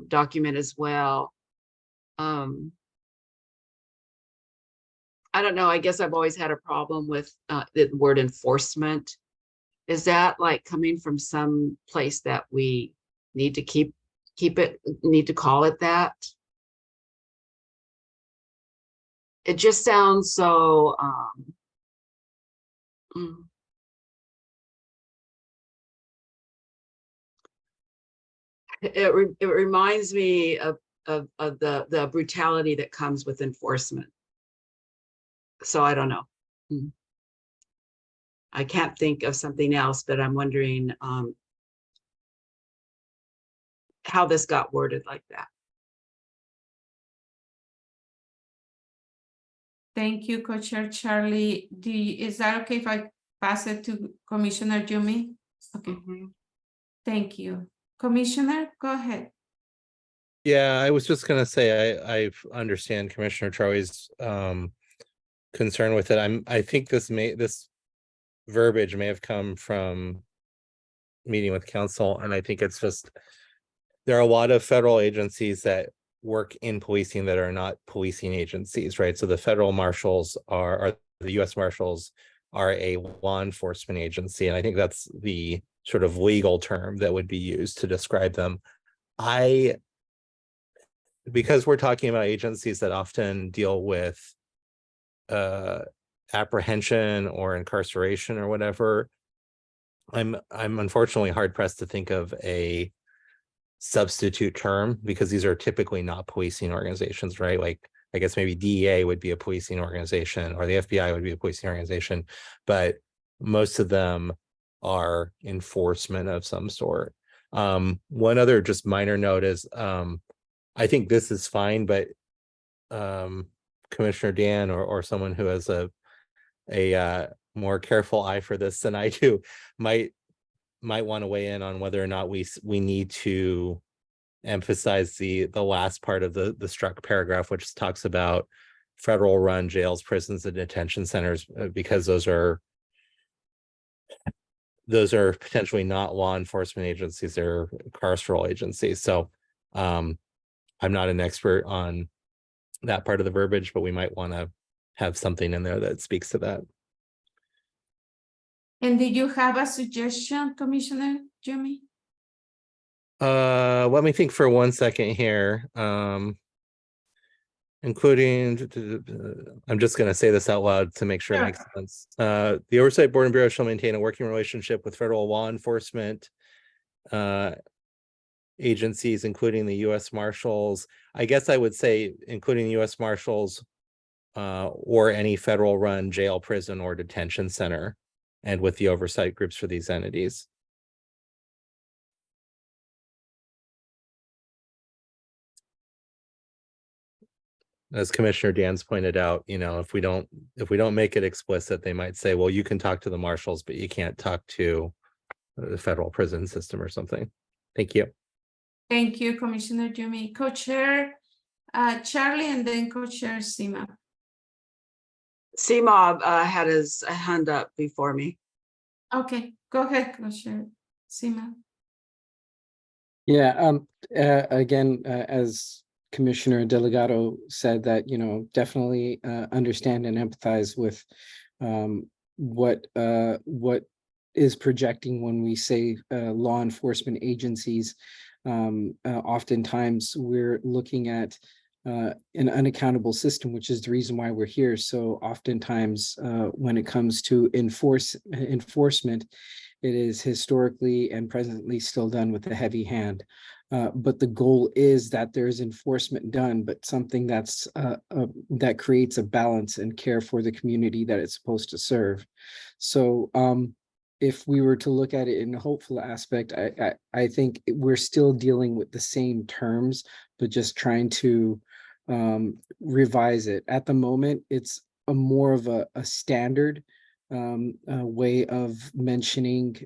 document as well. I don't know, I guess I've always had a problem with the word enforcement. Is that like coming from some place that we need to keep it, need to call it that? It just sounds so it reminds me of the brutality that comes with enforcement. So I don't know. I can't think of something else, but I'm wondering how this got worded like that. Thank you, Co-Chair Charlie. Is that okay if I pass it to Commissioner Yumi? Okay. Thank you. Commissioner, go ahead. Yeah, I was just gonna say I understand Commissioner Charlie's concern with it. I think this verbiage may have come from meeting with council, and I think it's just there are a lot of federal agencies that work in policing that are not policing agencies, right? So the federal marshals are the U.S. Marshals are a law enforcement agency, and I think that's the sort of legal term that would be used to describe them. Because we're talking about agencies that often deal with apprehension or incarceration or whatever, I'm unfortunately hard pressed to think of a substitute term because these are typically not policing organizations, right? Like I guess maybe DEA would be a policing organization or the FBI would be a policing organization, but most of them are enforcement of some sort. One other just minor note is I think this is fine, but Commissioner Dan or someone who has a more careful eye for this than I do might want to weigh in on whether or not we need to emphasize the last part of the struck paragraph, which talks about federal run jails, prisons, and detention centers, because those are potentially not law enforcement agencies, they're carceral agencies. So I'm not an expert on that part of the verbiage, but we might want to have something in there that speaks to that. And did you have a suggestion, Commissioner Jimmy? Let me think for 1 second here. Including, I'm just going to say this out loud to make sure it makes sense. The Oversight Board and Bureau shall maintain a working relationship with federal law enforcement agencies, including the U.S. Marshals. I guess I would say including the U.S. Marshals or any federal run jail, prison, or detention center, and with the oversight groups for these entities. As Commissioner Dan's pointed out, you know, if we don't make it explicit, they might say, well, you can talk to the marshals, but you can't talk to the federal prison system or something. Thank you. Thank you, Commissioner Jimmy. Co-chair Charlie, and then co-chair Seema. Seema had his hand up before me. Okay, go ahead, co-chair Seema. Yeah, again, as Commissioner Delgado said, that, you know, definitely understand and empathize with what is projecting when we say law enforcement agencies. Oftentimes we're looking at an unaccountable system, which is the reason why we're here. So oftentimes when it comes to enforcement, it is historically and presently still done with a heavy hand. But the goal is that there's enforcement done, but something that's that creates a balance and care for the community that it's supposed to serve. So if we were to look at it in a hopeful aspect, I think we're still dealing with the same terms, but just trying to revise it. At the moment, it's more of a standard way of mentioning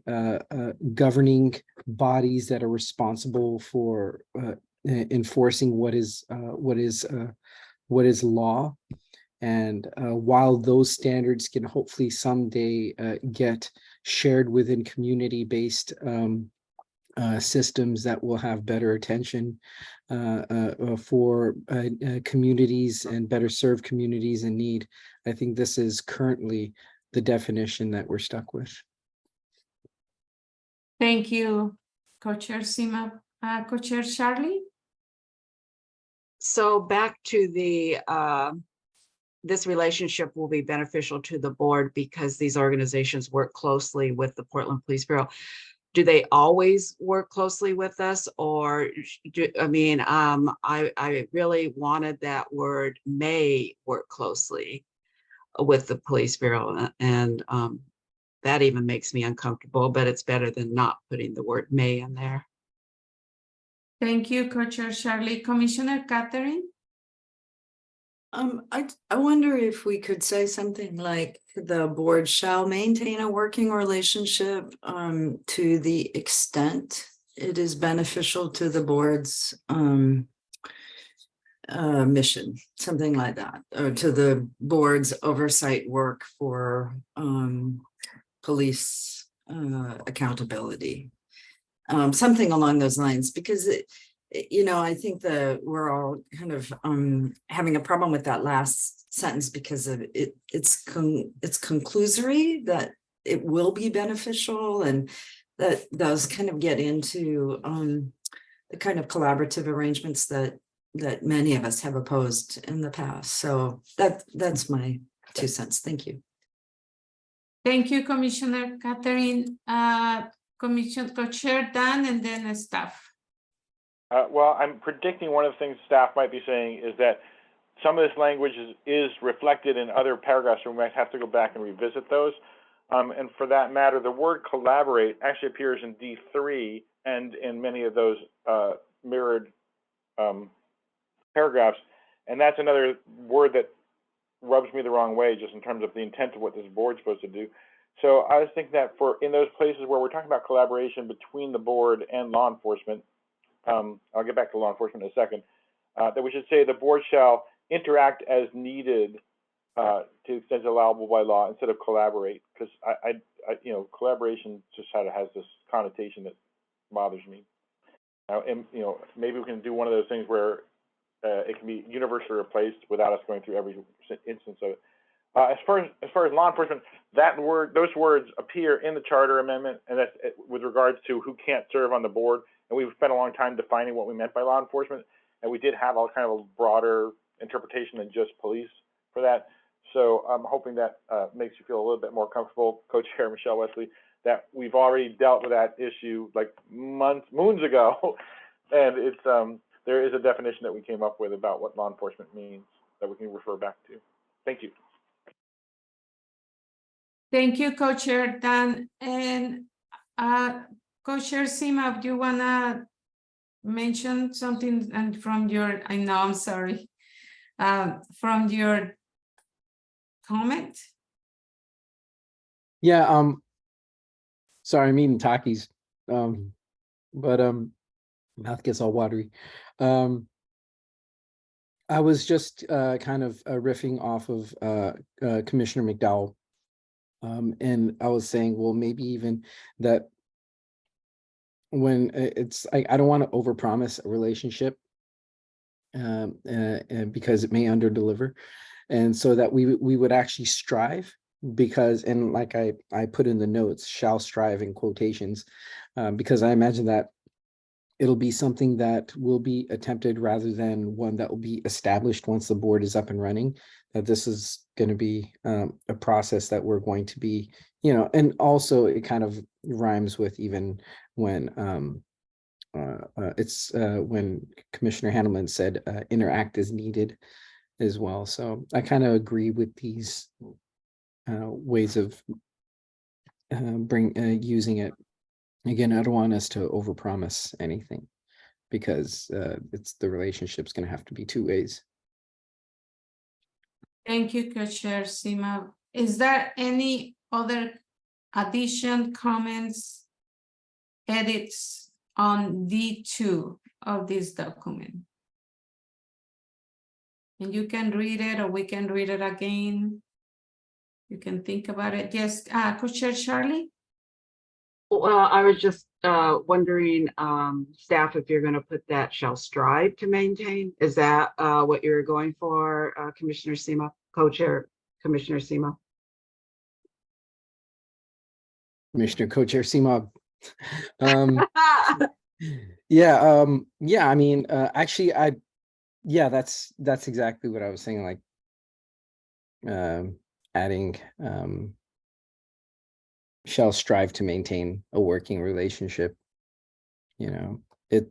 governing bodies that are responsible for enforcing what is law. And while those standards can hopefully someday get shared within community-based systems that will have better attention for communities and better serve communities in need, I think this is currently the definition that we're stuck with. Thank you, co-chair Seema. Co-chair Charlie? So back to the this relationship will be beneficial to the board because these organizations work closely with the Portland Police Bureau. Do they always work closely with us, or I really wanted that word may work closely with the Police Bureau, and that even makes me uncomfortable, but it's better than not putting the word may in there. Thank you, co-chair Charlie. Commissioner Catherine? I wonder if we could say something like the board shall maintain a working relationship to the extent it is beneficial to the board's mission, something like that, or to the board's oversight work for police accountability, something along those lines, because I think that we're all kind of having a problem with that last sentence because of it's conclusory that it will be beneficial, and that those kind of get into the kind of collaborative arrangements that many of us have opposed in the past. So that's my 2 cents. Thank you. Thank you, Commissioner Catherine. Commissioner Co-chair Dan, and then staff. Well, I'm predicting one of the things staff might be saying is that some of this language is reflected in other paragraphs, so we might have to go back and revisit those. And for that matter, the word collaborate actually appears in D3 and in many of those mirrored paragraphs. And that's another word that rubs me the wrong way, just in terms of the intent of what this board's supposed to do. So I was thinking that for in those places where we're talking about collaboration between the board and law enforcement, I'll get back to law enforcement in a second, that we should say the board shall interact as needed to the extent allowable by law instead of collaborate, because I you know, collaboration just kind of has this connotation that bothers me. And you know, maybe we can do one of those things where it can be universally replaced without us going through every instance of it. As far as law enforcement, those words appear in the charter amendment, and that's with regards to who can't serve on the board. And we've spent a long time defining what we meant by law enforcement, and we did have all kind of a broader interpretation than just police for that. So I'm hoping that makes you feel a little bit more comfortable, Co-Chair Michelle Wesley, that we've already dealt with that issue like moons ago, and it's there is a definition that we came up with about what law enforcement means that we can refer back to. Thank you. Thank you, Co-Chair Dan. And Co-Chair Sima, do you wanna mention something and from your, I know, I'm sorry, from your comment? Yeah, sorry, I'm eating Takis. But mouth gets all watery. I was just kind of riffing off of Commissioner McDowell. And I was saying, well, maybe even that when it's, I don't want to overpromise a relationship because it may underdeliver. And so that we would actually strive, because, and like I put in the notes, shall strive in quotations, because I imagine that it'll be something that will be attempted rather than one that will be established once the board is up and running, that this is going to be a process that we're going to be, you know, and also it kind of rhymes with even when when Commissioner Handelman said interact as needed as well. So I kind of agree with these ways of using it. Again, I don't want us to overpromise anything, because it's the relationship's going to have to be two ways. Thank you, Co-Chair Sima. Is there any other addition, comments, edits on D2 of this document? And you can read it, or we can read it again. You can think about it. Yes, Co-Chair Charlie? Well, I was just wondering, staff, if you're going to put that shall strive to maintain, is that what you're going for, Commissioner Sima, Co-Chair Commissioner Sima? Commissioner Co-Chair Sima. Yeah, I mean, actually, yeah, that's exactly what I was saying, like adding shall strive to maintain a working relationship. You know,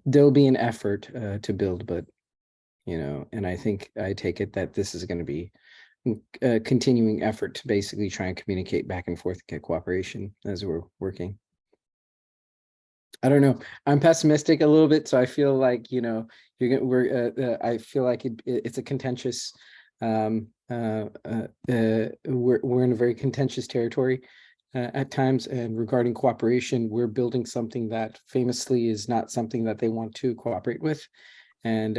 there'll be an effort to build, but you know, and I take it that this is going to be a continuing effort to basically try and communicate back and forth, get cooperation as we're working. I don't know. I'm pessimistic a little bit, so I feel like, you know, I feel like it's a contentious. We're in a very contentious territory at times, and regarding cooperation, we're building something that famously is not something that they want to cooperate with, and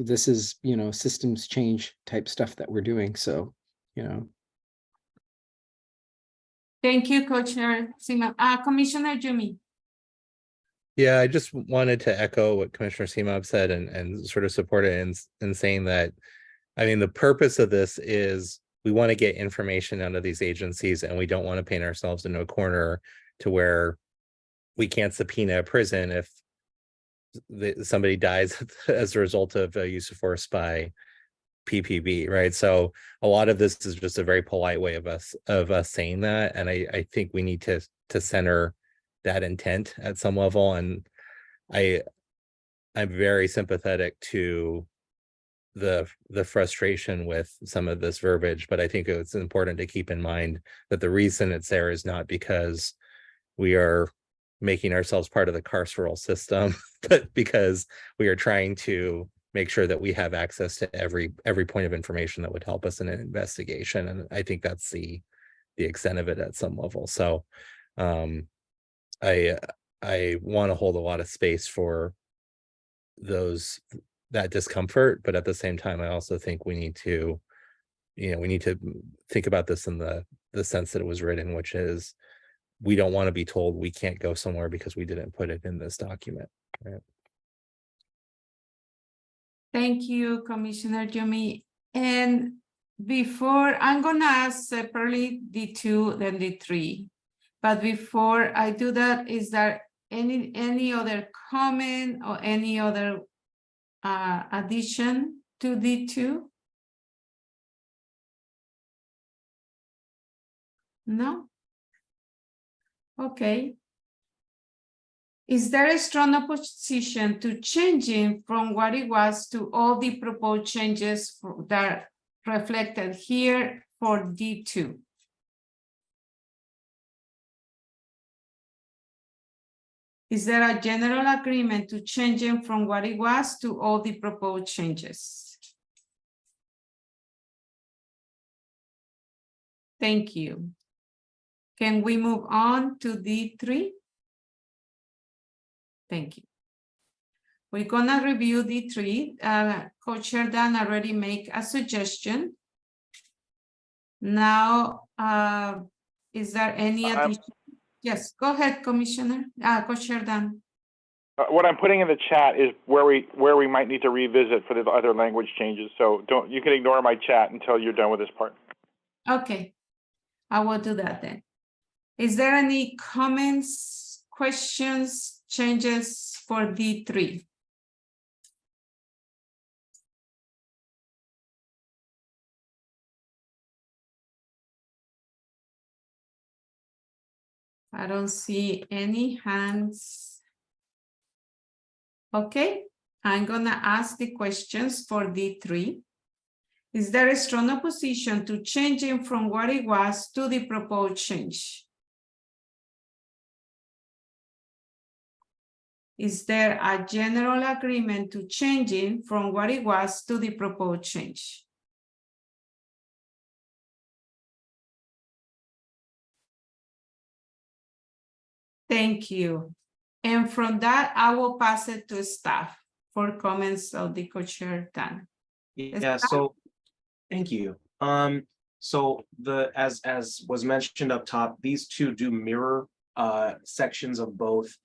this is, you know, systems change type stuff that we're doing. So, you know. Thank you, Co-Chair Sima. Commissioner Jumi. Yeah, I just wanted to echo what Commissioner Simab said and sort of support it in saying that, I mean, the purpose of this is we want to get information out of these agencies, and we don't want to paint ourselves into a corner to where we can't subpoena a prison if somebody dies as a result of use of force by PPB, right? So a lot of this is just a very polite way of us saying that, and I think we need to center that intent at some level. And I'm very sympathetic to the frustration with some of this verbiage, but I think it's important to keep in mind that the reason it's there is not because we are making ourselves part of the carceral system, but because we are trying to make sure that we have access to every point of information that would help us in an investigation. And I think that's the extent of it at some level. So I want to hold a lot of space for that discomfort, but at the same time, I also think we need to think about this in the sense that it was written, which is we don't want to be told we can't go somewhere because we didn't put it in this document. Right? Thank you, Commissioner Jimmy. And before, I'm gonna ask separately D2, then D3. But before I do that, is there any other comment or any other addition to D2? No? Okay. Is there a strong opposition to changing from what it was to all the proposed changes that are reflected here for D2? Is there a general agreement to changing from what it was to all the proposed changes? Thank you. Can we move on to D3? Thank you. We're gonna review D3. Co-Chair Dan already made a suggestion. Now, is there any addition? Yes, go ahead, Commissioner. Co-Chair Dan. What I'm putting in the chat is where we might need to revisit for the other language changes. So you can ignore my chat until you're done with this part. Okay, I will do that then. Is there any comments, questions, changes for D3? I don't see any hands. Okay, I'm gonna ask the questions for D3. Is there a strong opposition to changing from what it was to the proposed change? Is there a general agreement to changing from what it was to the proposed change? Thank you. And from that, I will pass it to staff for comments of the co-chair Dan. Yeah, so thank you. So as was mentioned up top, these two do mirror sections of both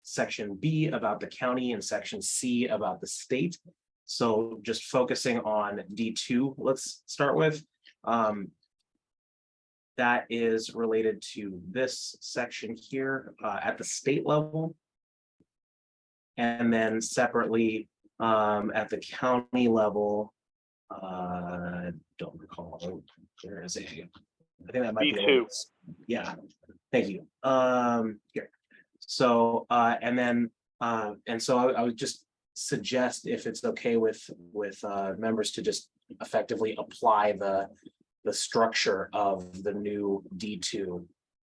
section B about the county and section C about the state. So just focusing on D2, let's start with. That is related to this section here at the state level. And then separately at the county level, don't recall, there is a, I think that might B2. be, yeah, thank you. Here. So, and then, and so I would just suggest if it's okay with members to just effectively apply the structure of the new D2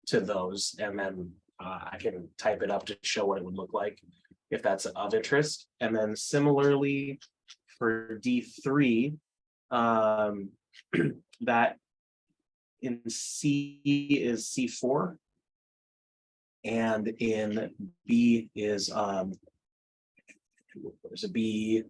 to those, and then I can type it up to show what it would look like if that's of interest. And then similarly for D3, that in C is C4, and in B is there's a B1A.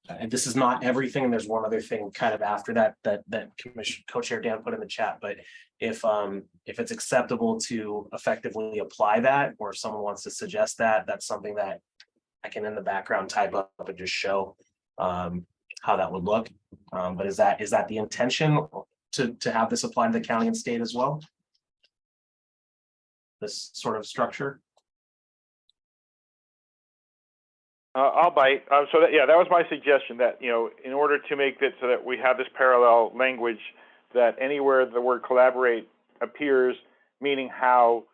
And this is not everything. There's one other thing kind of after that Commissioner Co-Chair Dan put in the chat. But if it's acceptable to effectively apply that, or if someone wants to suggest that, that's something that I can in the background type up and just show how that would look. But is that the intention to have this apply to the county and state as well? This sort of structure? I'll bite. So that, yeah, that was my suggestion, that, you know, in order to make it so that we have this parallel language, that anywhere the word collaborate appears, meaning how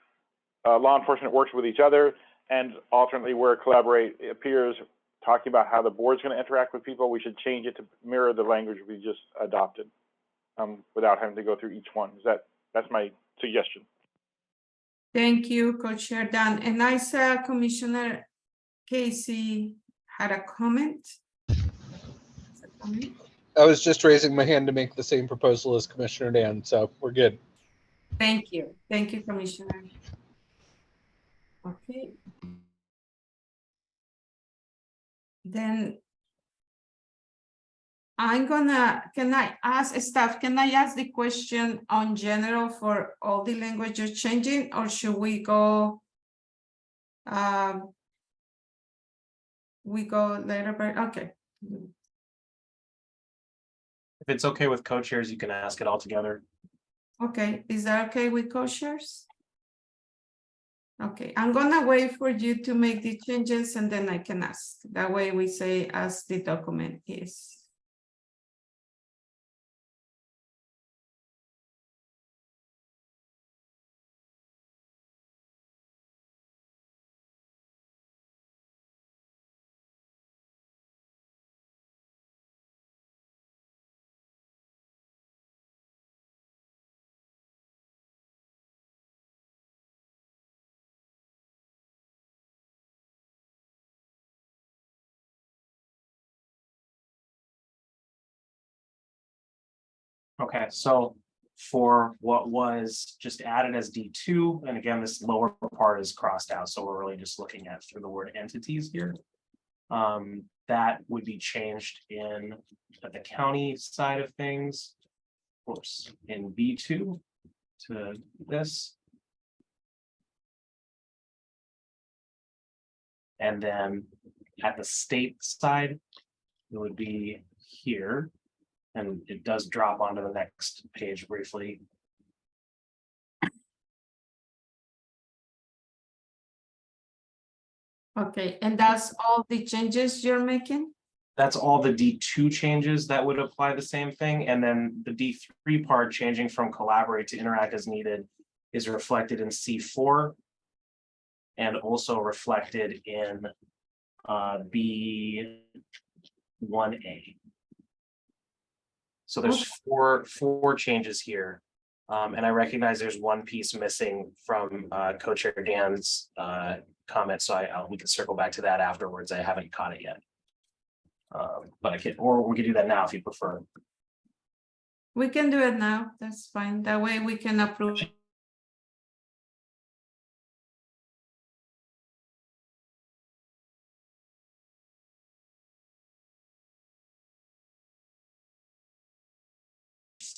law enforcement works with each other, and alternately where collaborate appears talking about how the board's going to interact with people, we should change it to mirror the language we just adopted without having to go through each one. That's my suggestion. Thank you, Co-Chair Dan. And I saw Commissioner Casey had a comment. I was just raising my hand to make the same proposal as Commissioner Dan, so we're good. Thank you. Thank you, Commissioner. Okay. Then can I ask staff, can I ask the question on general for all the language you're changing, or should we go later, but okay. If it's okay with co-chairs, you can ask it all together. Okay, is that okay with co-chairs? Okay, I'm gonna wait for you to make the changes and then I can ask. That way we say as the document is. Okay, so for what was just added as D2, and again, this lower part is crossed out, so we're really just looking at through the word entities here. That would be changed in the county side of things. Of course, in B2 to this. And then at the state side, it would be here. And it does drop onto the next page briefly. Okay, and that's all the changes you're making? That's all the D2 changes that would apply the same thing. And then the D3 part changing from collaborate to interact as needed is reflected in C4 and also reflected in B1A. So there's four changes here. And I recognize there's one piece missing from Co-Chair Dan's comment, so we can circle back to that afterwards. I haven't caught it yet. But I can, or we could do that now if you prefer. We can do it now, that's fine. That way we can approve.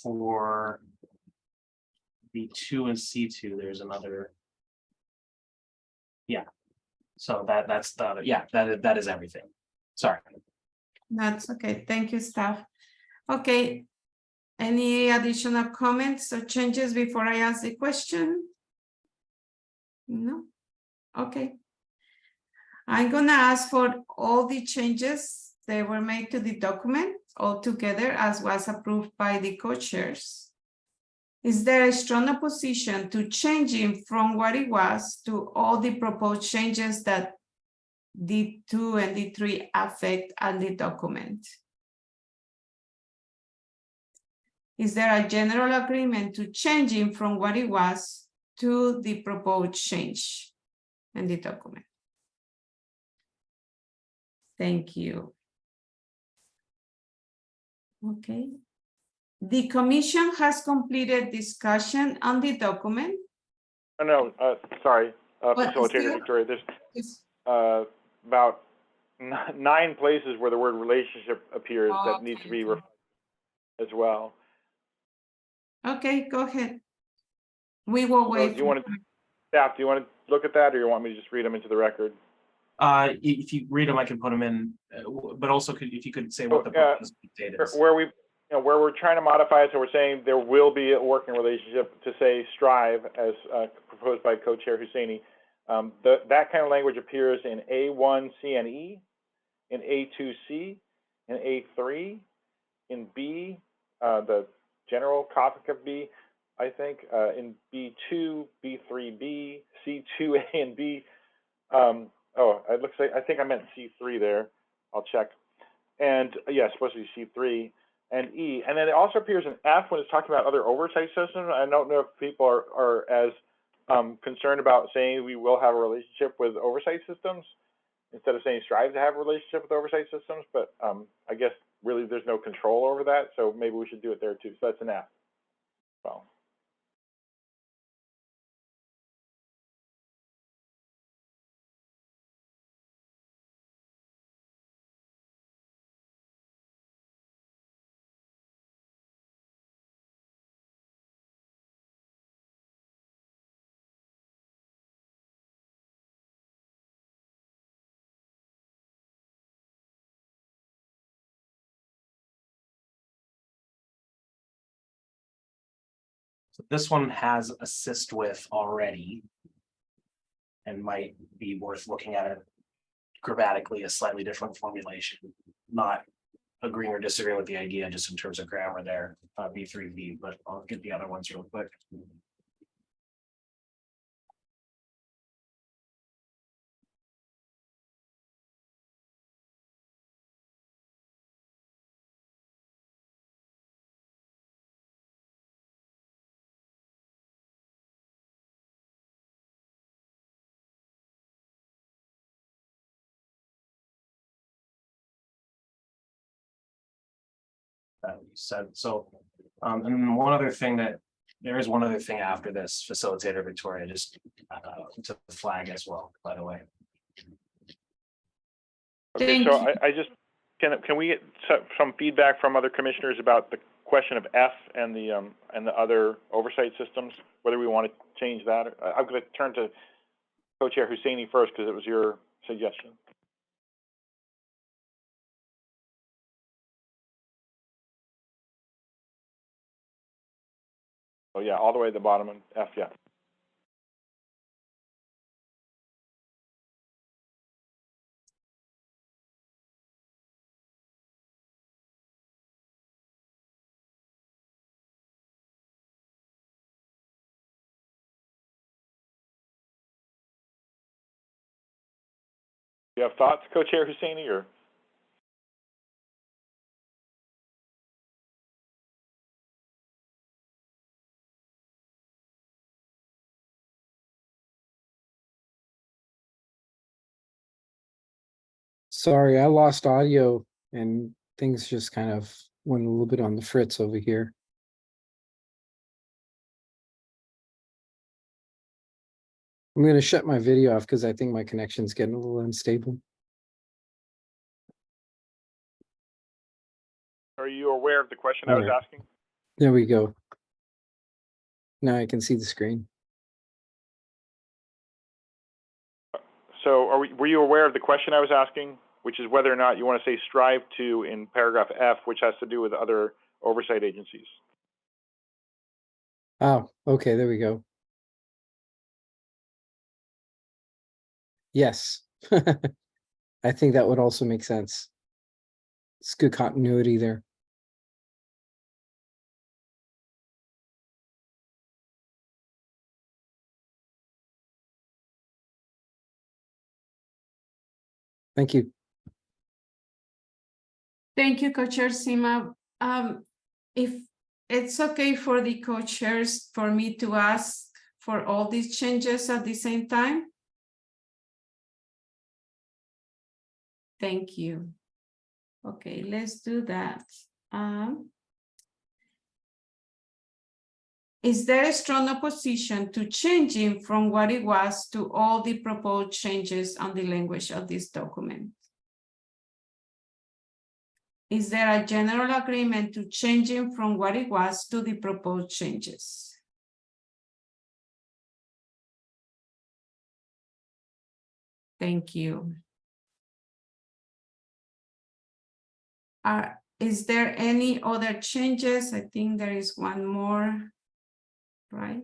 For B2 and C2, there's another. Yeah, so that's the other, yeah, that is everything. Sorry. That's okay, thank you, staff. Okay, any additional comments or changes before I ask the question? No, okay. I'm gonna ask for all the changes that were made to the document all together as was approved by the co-chairs. Is there a strong opposition to changing from what it was to all the proposed changes that D2 and D3 affect on the document? Is there a general agreement to changing from what it was to the proposed change in the document? Thank you. Okay. The commission has completed discussion on the document. Oh, no, sorry, What, Facilitator still? Victoria, there's Yes. about 9 places where the word relationship appears that need to be as well. Okay, go ahead. We will So wait. do you want to, staff, do you want to look at that, or you want me to just read them into the record? If you read them, I can put them in, but also if you could say what the proposed date is. Where we, where we're trying to modify it, so we're saying there will be a working relationship to say strive as proposed by Co-Chair Hussaini. That kind of language appears in A1C and E, in A2C, in A3, in B, the general topic of B, I think, in B2, B3B, C2A, and B. It looks like, I think I meant C3 there. I'll check. And yeah, it's supposed to be C3 and E. And then it also appears in F when it's talking about other oversight systems. I don't know if people are as concerned about saying we will have a relationship with oversight systems instead of saying strive to have a relationship with oversight systems. But I guess really there's no control over that. So maybe we should do it there too. So that's an F. Well. So this one has assist with already. And might be worth looking at it grammatically, a slightly different formulation, not agreeing or disagreeing with the idea just in terms of grammar there, B3B, but I'll get the other ones real quick. That you said. So, and then one other thing there is one other thing after this, facilitator Victoria, just to flag as well, by the way. Okay, so I just, can we get some feedback from other commissioners about the question of F and the other oversight systems, whether we want to change that? I'm going to turn to Co-Chair Husseini first because it was your suggestion. Oh yeah, all the way at the bottom and F, yeah. Do you have thoughts, Co-Chair Husseini, or? Sorry, I lost audio and things just kind of went a little bit on the fritz over here. I'm going to shut my video off because I think my connection's getting a little unstable. Are you aware of the question I was asking? There we go. Now I can see the screen. So were you aware of the question I was asking, which is whether or not you want to say strive to in paragraph F, which has to do with other oversight agencies? Oh, okay, there we go. Yes. I think that would also make sense. It's good continuity there. Thank you. Thank you, Co-Chair Sima. If it's okay for the co-chairs for me to ask for all these changes at the same time? Thank you. Okay, let's do that. Is there a strong opposition to changing from what it was to all the proposed changes on the language of this document? Is there a general agreement to changing from what it was to the proposed changes? Thank you. Is there any other changes? I think there is one more, right?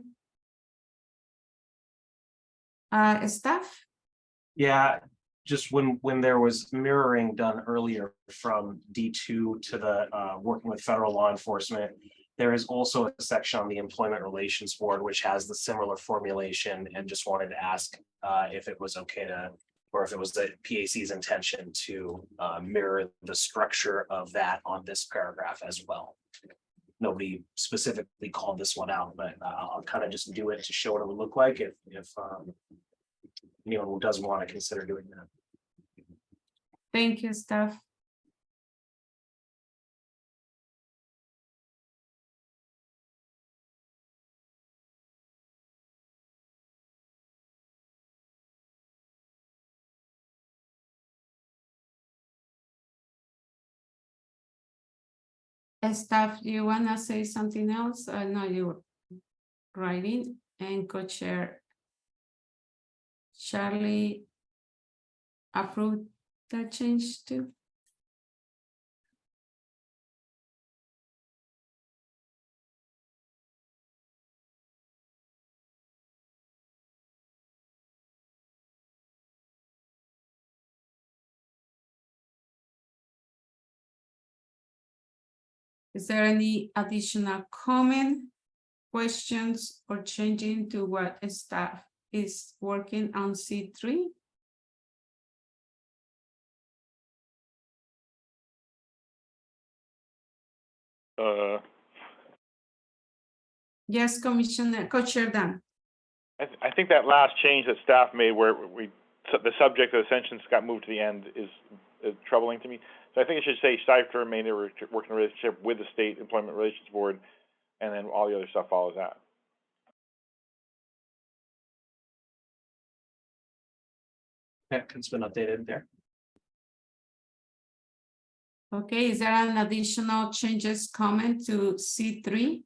Staff? Yeah, just when there was mirroring done earlier from D2 to the working with federal law enforcement, There is also a section on the Employment Relations Board, which has the similar formulation, and just wanted to ask if it was okay to, or if it was the PAC's intention to mirror the structure of that on this paragraph as well. Nobody specifically called this one out, but I'll kind of just do it to show what it would look like if anyone who does want to consider doing that. Thank you, staff. Staff, do you want to say something else? No, you're writing, and co-chair Charlie approved that change too. Is there any additional comment, questions, or changing to what staff is working on C3? Yes, Commissioner, Co-Chair Dan. I think that last change that staff made where the subject of the sentence got moved to the end is troubling to me. So I think it should say staff to remain in a working relationship with the State Employment Relations Board, and then all the other stuff follows that. Yeah, it's been updated there. Okay, is there an additional changes comment to C3?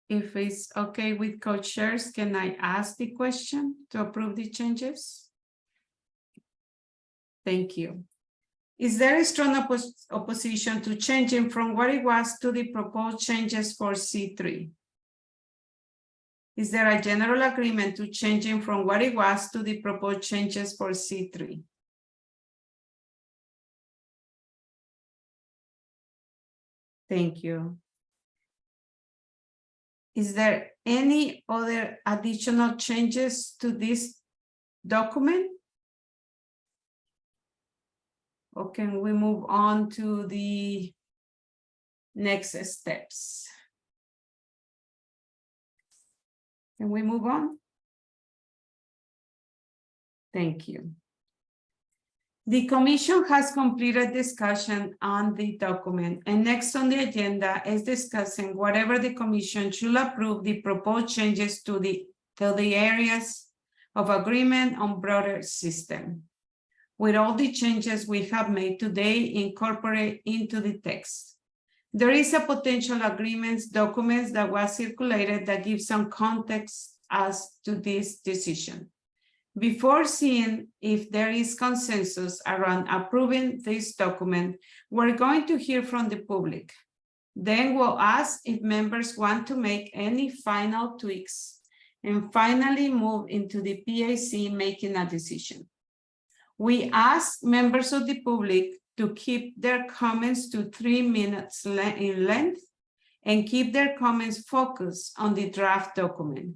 If it's okay with co-chairs, can I ask the question to approve the changes? Thank you. Is there a strong opposition to changing from what it was to the proposed changes for C3? Is there a general agreement to changing from what it was to the proposed changes for C3? Thank you. Is there any other additional changes to this document? Or can we move on to the next steps? Can we move on? Thank you. The commission has completed discussion on the document, and next on the agenda is discussing whatever the commission should approve the proposed changes to the areas of agreement on broader system, with all the changes we have made today incorporated into the text. There is a potential agreements documents that was circulated that gives some context as to this decision. Before seeing if there is consensus around approving this document, we're going to hear from the public. Then we'll ask if members want to make any final tweaks, and finally move into the PAC making a decision. We ask members of the public to keep their comments to 3 minutes in length and keep their comments focused on the draft document.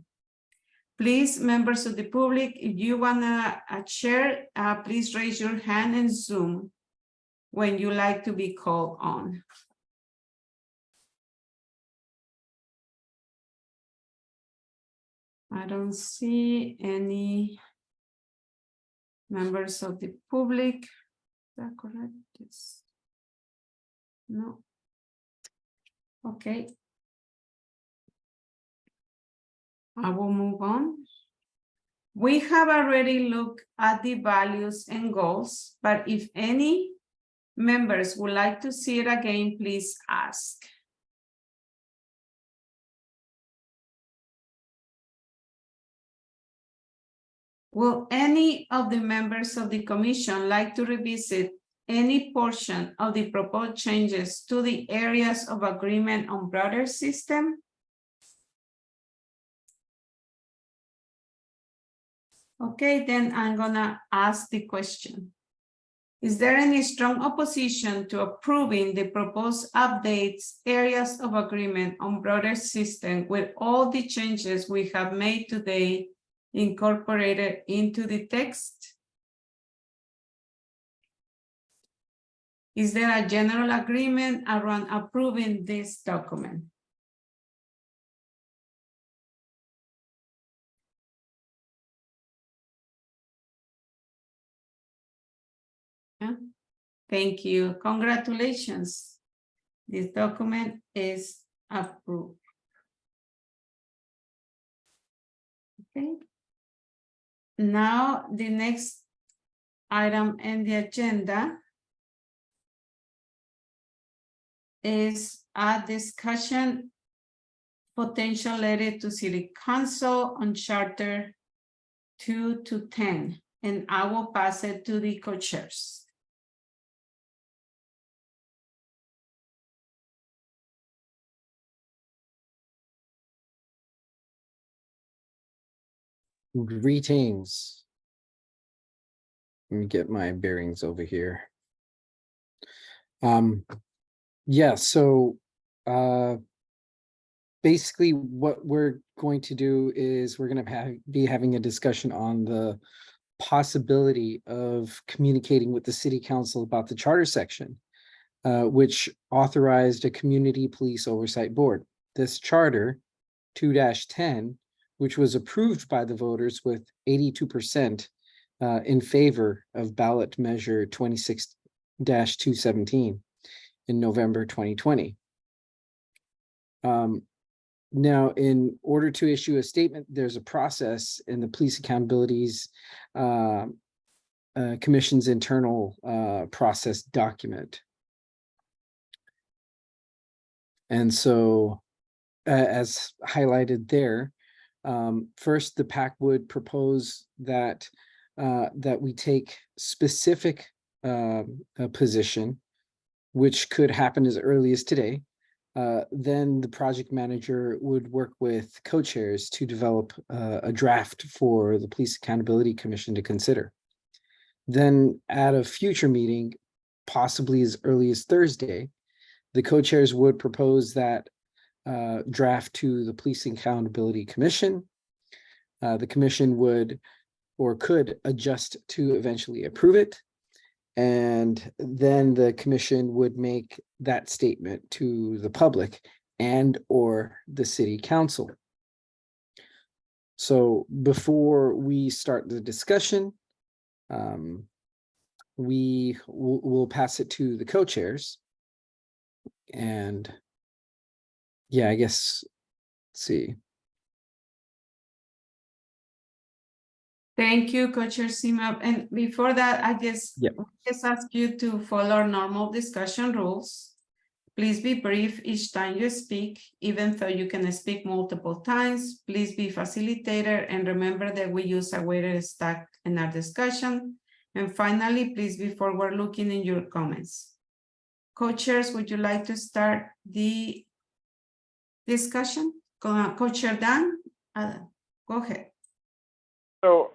Please, members of the public, if you want to share, please raise your hand in Zoom when you like to be called on. I don't see any members of the public. Is that correct? Yes. No. Okay. I will move on. We have already looked at the values and goals, but if any members would like to see it again, please ask. Will any of the members of the commission like to revisit any portion of the proposed changes to the areas of agreement on broader system? Okay, then I'm gonna ask the question. Is there any strong opposition to approving the proposed updates, areas of agreement on broader system with all the changes we have made today incorporated into the text? Is there a general agreement around approving this document? Yeah. Thank you. Congratulations. This document is approved. Okay. Now, the next item in the agenda is a discussion potential letter to City Council on Charter 2 to 10, and I will pass it to the co-chairs. Greetings. Let me get my bearings over here. Yeah, so basically what we're going to do is we're going to be having a discussion on the possibility of communicating with the city council about the charter section, which authorized a community police oversight board. This charter 2-10, which was approved by the voters with 82% in favor of ballot measure 26-217 in November 2020. Now, in order to issue a statement, there's a process in the Police Accountabilities Commission's internal process document. And so, as highlighted there, first, the PAC would propose that that we take specific position, which could happen as early as today. Then the project manager would work with co-chairs to develop a draft for the Police Accountability Commission to consider. Then at a future meeting, possibly as early as Thursday, the co-chairs would propose that draft to the Police Accountability Commission. The commission would or could adjust to eventually approve it. And then the commission would make that statement to the public and or the city council. So before we start the discussion, we'll pass it to the co-chairs. And yeah, I guess, let's see. Thank you, Co-Chair Simap. And before that, I just ask you to follow our normal discussion rules. Please be brief each time you speak, even though you can speak multiple times. Please be facilitator and remember that we use a weighted stack in our discussion. And finally, please be forward-looking in your comments. Co-chairs, would you like to start the discussion? Co-Chair Dan, go ahead. So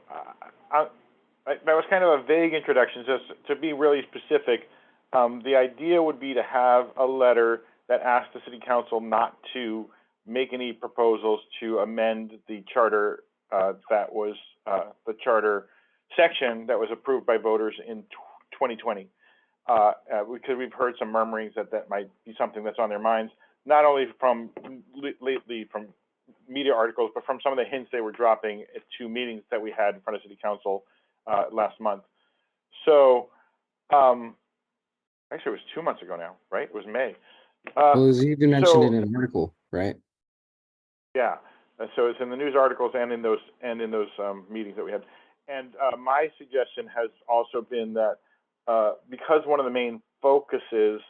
that was kind of a vague introduction. Just to be really specific, the idea would be to have a letter that asks the city council not to make any proposals to amend the charter that was the charter section that was approved by voters in 2020. Because we've heard some murmurings that that might be something that's on their minds, not only from lately from media articles, but from some of the hints they were dropping at 2 meetings that we had in front of City Council last month. So, actually, it was 2 months ago now, right? It was May. Well, it was even mentioned in an article, right? Yeah. So it's in the news articles and in those meetings that we had. And my suggestion has also been that because one of the main focuses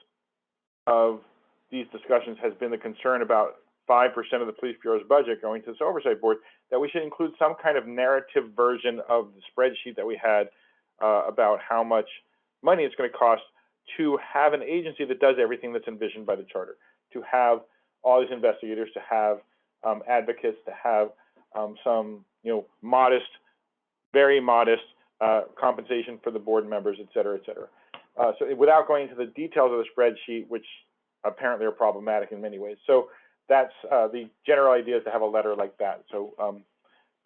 of these discussions has been the concern about 5% of the police bureau's budget going to this oversight board, that we should include some kind of narrative version of the spreadsheet that we had about how much money it's going to cost to have an agency that does everything that's envisioned by the charter, to have all these investigators, to have advocates, to have some modest very modest compensation for the board members, et cetera, et cetera. So without going into the details of the spreadsheet, which apparently are problematic in many ways. So that's the general idea, is to have a letter like that. So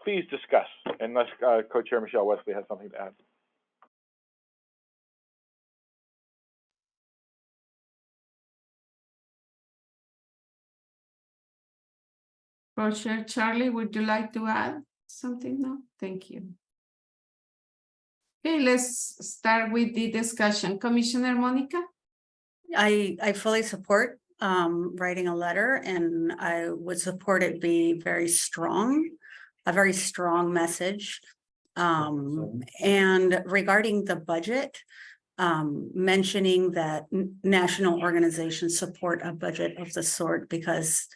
please discuss, unless Co-Chair Michelle Wesley has something to add. Co-Chair Charlie, would you like to add something now? Thank you. Okay, let's start with the discussion. Commissioner Monica? I fully support writing a letter, and I would support it be very strong, a very strong message. And regarding the budget, mentioning that national organizations support a budget of the sort, because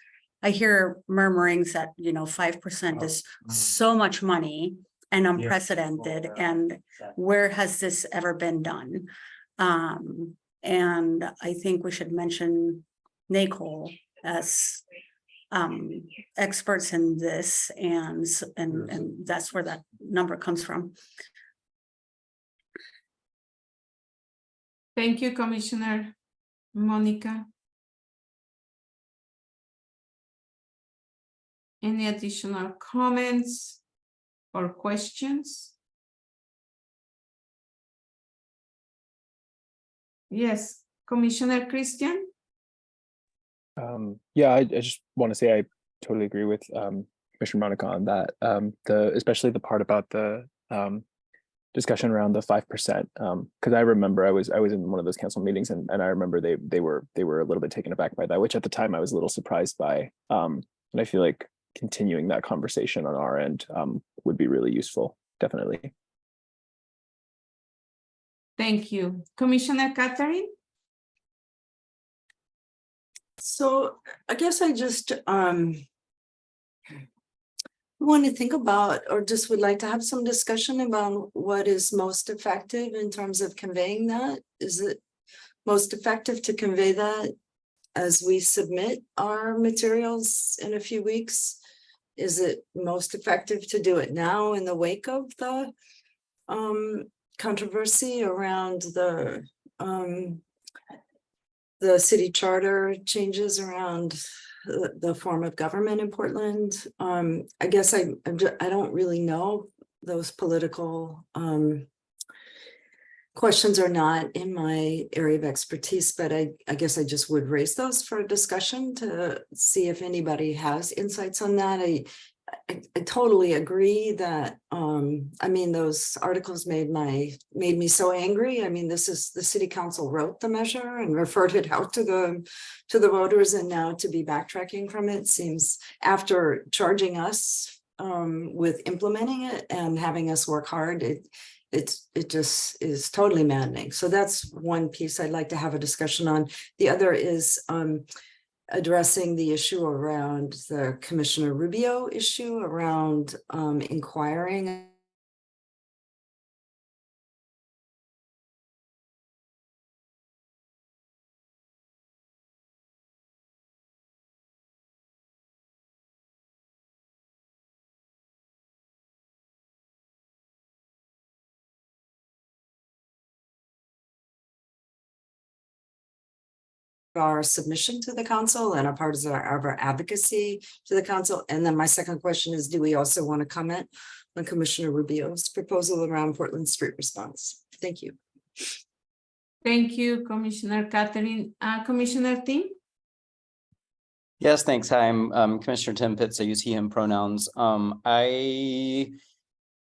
I hear murmurings that, 5% is so much money and unprecedented, and where has this ever been done? And I think we should mention NACOL as experts in this, and that's where that number comes from. Thank you, Commissioner Monica. Any additional comments or questions? Yes, Commissioner Christian? Yeah, I just want to say I totally agree with Commissioner Monica on that. Especially the part about the discussion around the 5%. Because I remember I was in one of those council meetings, and I remember they were a little bit taken aback by that, which at the time I was a little surprised by. And I feel like continuing that conversation on our end would be really useful, definitely. Thank you. Commissioner Catherine? So I guess I just want to think about, or just would like to have some discussion about what is most effective in terms of conveying that. Is it most effective to convey that as we submit our materials in a few weeks? Is it most effective to do it now in the wake of the controversy around the city charter changes around the form of government in Portland? I guess I don't really know. Those political questions are not in my area of expertise, but I guess I just would raise those for a discussion to see if anybody has insights on that. I totally agree that I mean, those articles made me so angry. I mean, the city council wrote the measure and referred it out to the voters, and now to be backtracking from it seems, after charging us with implementing it and having us work hard, it just is totally maddening. So that's one piece I'd like to have a discussion on. The other is addressing the issue around the Commissioner Rubio issue around inquiring our submission to the council and a part of our advocacy to the council. And then my second question is, do we also want to comment on Commissioner Rubio's proposal around Portland street response? Thank you. Thank you, Commissioner Catherine. Commissioner Tim? Yes, thanks. Hi, I'm Commissioner Tim Pitts. I use he, him pronouns.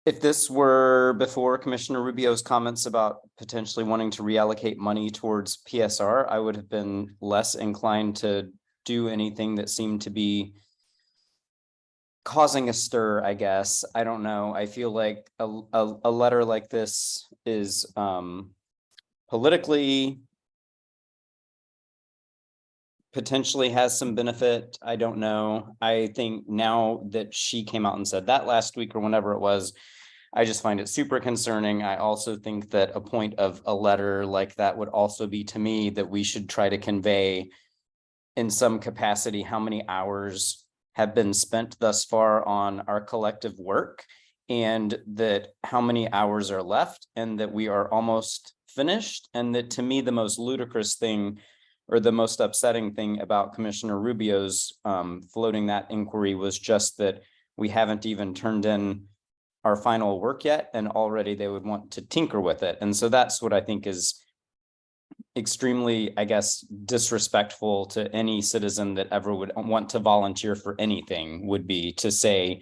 If this were before Commissioner Rubio's comments about potentially wanting to reallocate money towards PSR, I would have been less inclined to do anything that seemed to be causing a stir, I guess. I don't know. I feel like a letter like this is politically potentially has some benefit. I don't know. I think now that she came out and said that last week or whenever it was, I just find it super concerning. I also think that a point of a letter like that would also be, to me, that we should try to convey in some capacity how many hours have been spent thus far on our collective work, and that how many hours are left, and that we are almost finished. And that, to me, the most ludicrous thing, or the most upsetting thing about Commissioner Rubio's floating that inquiry, was just that we haven't even turned in our final work yet, and already they would want to tinker with it. And so that's what I think is extremely, I guess, disrespectful to any citizen that ever would want to volunteer for anything, would be to say,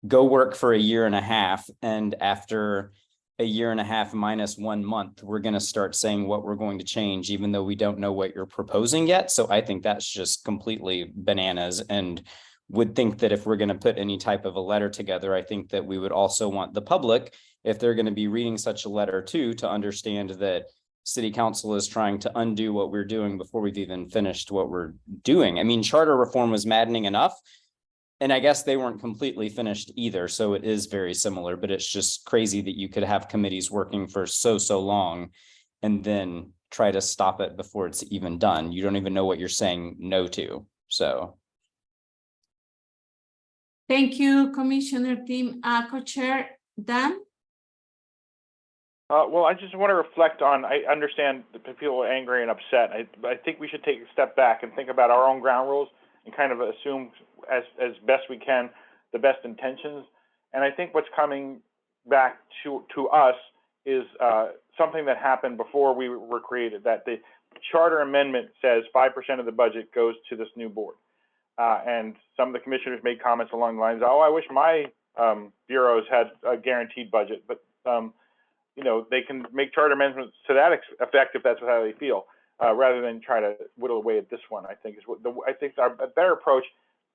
go work for a year and a half, and after a year and a half minus 1 month, we're going to start saying what we're going to change, even though we don't know what you're proposing yet. So I think that's just completely bananas, and would think that if we're going to put any type of a letter together, I think that we would also want the public, if they're going to be reading such a letter too, to understand that City Council is trying to undo what we're doing before we've even finished what we're doing. I mean, charter reform was maddening enough, and I guess they weren't completely finished either. So it is very similar, but it's just crazy that you could have committees working for so long and then try to stop it before it's even done. You don't even know what you're saying no to. So. Thank you, Commissioner Tim. Co-chair Dan? Well, I just want to reflect on, I understand that people are angry and upset. I think we should take a step back and think about our own ground rules and kind of assume as best we can the best intentions. And I think what's coming back to us is something that happened before we were created, that the charter amendment says 5% of the budget goes to this new board. And some of the commissioners made comments along the lines, oh, I wish my bureaus had a guaranteed budget, but you know, they can make charter amendments to that effect if that's how they feel, rather than try to whittle away at this one. I think is what I think a better approach,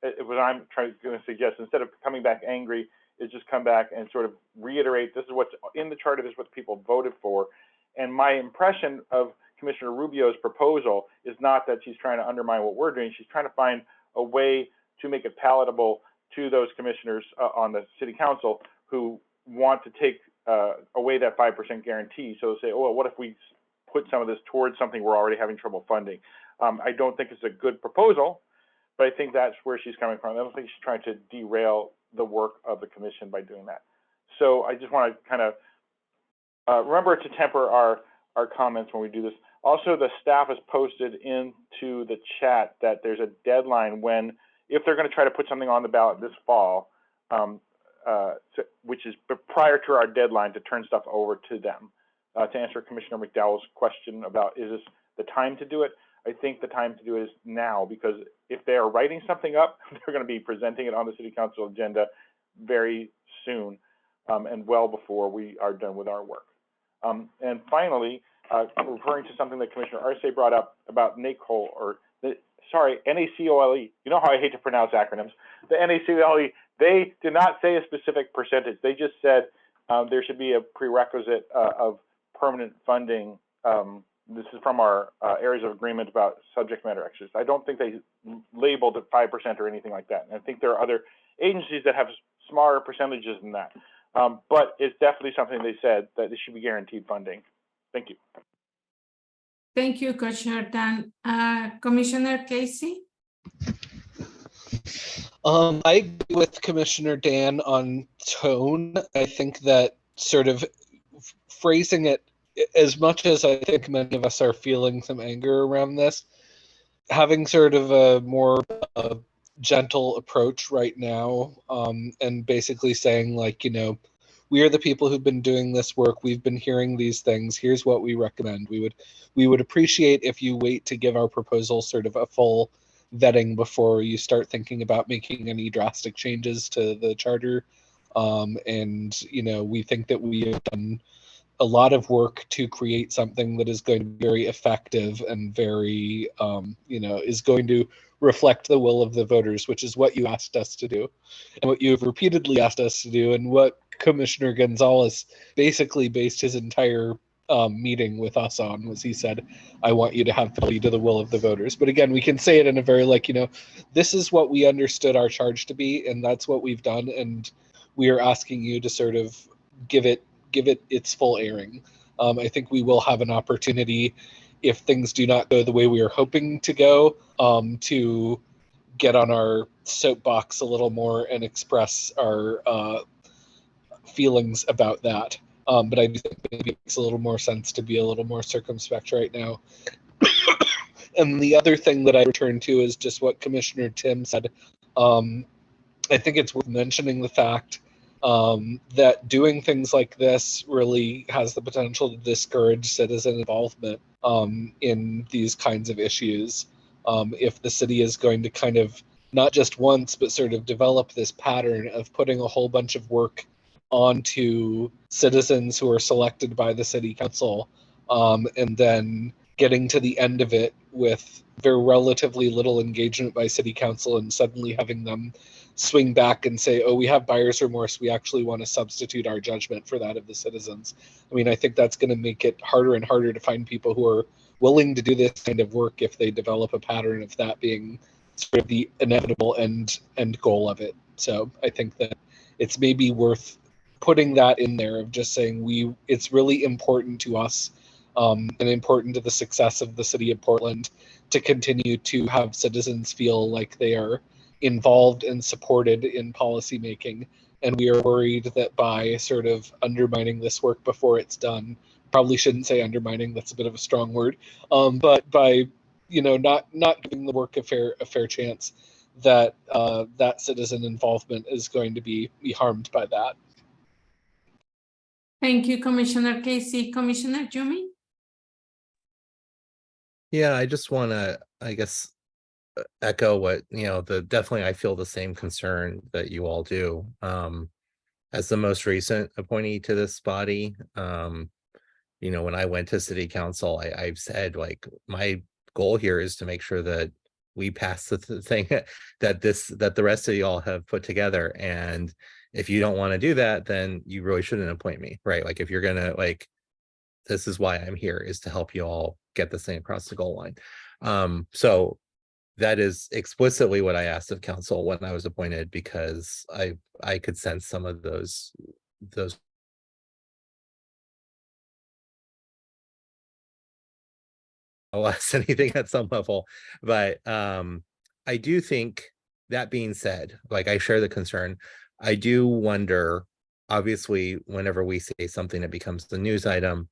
what I'm going to suggest, instead of coming back angry, is just come back and sort of reiterate, this is what's in the charter, this is what people voted for. And my impression of Commissioner Rubio's proposal is not that she's trying to undermine what we're doing. She's trying to find a way to make it palatable to those commissioners on the city council who want to take away that 5% guarantee. So say, oh, well, what if we put some of this towards something we're already having trouble funding? I don't think it's a good proposal, but I think that's where she's coming from. I don't think she's trying to derail the work of the commission by doing that. So I just want to kind of remember to temper our comments when we do this. Also, the staff has posted into the chat that there's a deadline when, if they're going to try to put something on the ballot this fall, which is prior to our deadline to turn stuff over to them. To answer Commissioner McDowell's question about, is this the time to do it? I think the time to do it is now, because if they are writing something up, they're going to be presenting it on the city council agenda very soon, and well before we are done with our work. And finally, referring to something that Commissioner Arce brought up about NACOLE, or NACOLE. You know how I hate to pronounce acronyms. The NACOLE, they did not say a specific percentage. They just said there should be a prerequisite of permanent funding. This is from our areas of agreement about subject matter experts. I don't think they labeled it 5% or anything like that. And I think there are other agencies that have smaller percentages than that. But it's definitely something they said, that it should be guaranteed funding. Thank you. Thank you, Co-Chair Dan. Commissioner Casey? I agree with Commissioner Dan on tone. I think that sort of phrasing it, as much as I think many of us are feeling some anger around this, having sort of a more gentle approach right now, and basically saying, like, you know, we are the people who've been doing this work. We've been hearing these things. Here's what we recommend. We would appreciate if you wait to give our proposal sort of a full vetting before you start thinking about making any drastic changes to the charter. And, you know, we think that we have done a lot of work to create something that is going to be very effective and very, you know, is going to reflect the will of the voters, which is what you asked us to do and what you have repeatedly asked us to do, and what Commissioner Gonzalez basically based his entire meeting with us on, was he said, I want you to have fidelity to the will of the voters. But again, we can say it in a very, like, you know, this is what we understood our charge to be, and that's what we've done, and we are asking you to sort of give it its full airing. I think we will have an opportunity, if things do not go the way we are hoping to go, to get on our soapbox a little more and express our feelings about that. But I do think maybe it makes a little more sense to be a little more circumspect right now. And the other thing that I return to is just what Commissioner Tim said. I think it's worth mentioning the fact that doing things like this really has the potential to discourage citizen involvement in these kinds of issues. If the city is going to kind of not just once, but sort of develop this pattern of putting a whole bunch of work onto citizens who are selected by the city council, and then getting to the end of it with very relatively little engagement by city council and suddenly having them swing back and say, oh, we have buyer's remorse, we actually want to substitute our judgment for that of the citizens. I mean, I think that's going to make it harder and harder to find people who are willing to do this kind of work if they develop a pattern of that being sort of the inevitable end goal of it. So I think that it's maybe worth putting that in there of just saying it's really important to us and important to the success of the city of Portland to continue to have citizens feel like they are involved and supported in policy making. And we are worried that by sort of undermining this work before it's done, probably shouldn't say undermining, that's a bit of a strong word, but by not giving the work a fair chance, that that citizen involvement is going to be harmed by that. Thank you, Commissioner Casey. Commissioner Jumi? Yeah, I just want to, I guess, echo what, definitely I feel the same concern that you all do. As the most recent appointee to this body, when I went to city council, I've said, like, my goal here is to make sure that we pass the thing that the rest of y'all have put together. And if you don't want to do that, then you really shouldn't appoint me, right? Like, if you're gonna, like, this is why I'm here, is to help you all get this thing across the goal line. So that is explicitly what I asked of council when I was appointed, because I could sense some of those less anything at some level. But I do think, that being said, like, I share the concern. I do wonder, obviously, whenever we say something that becomes the news item,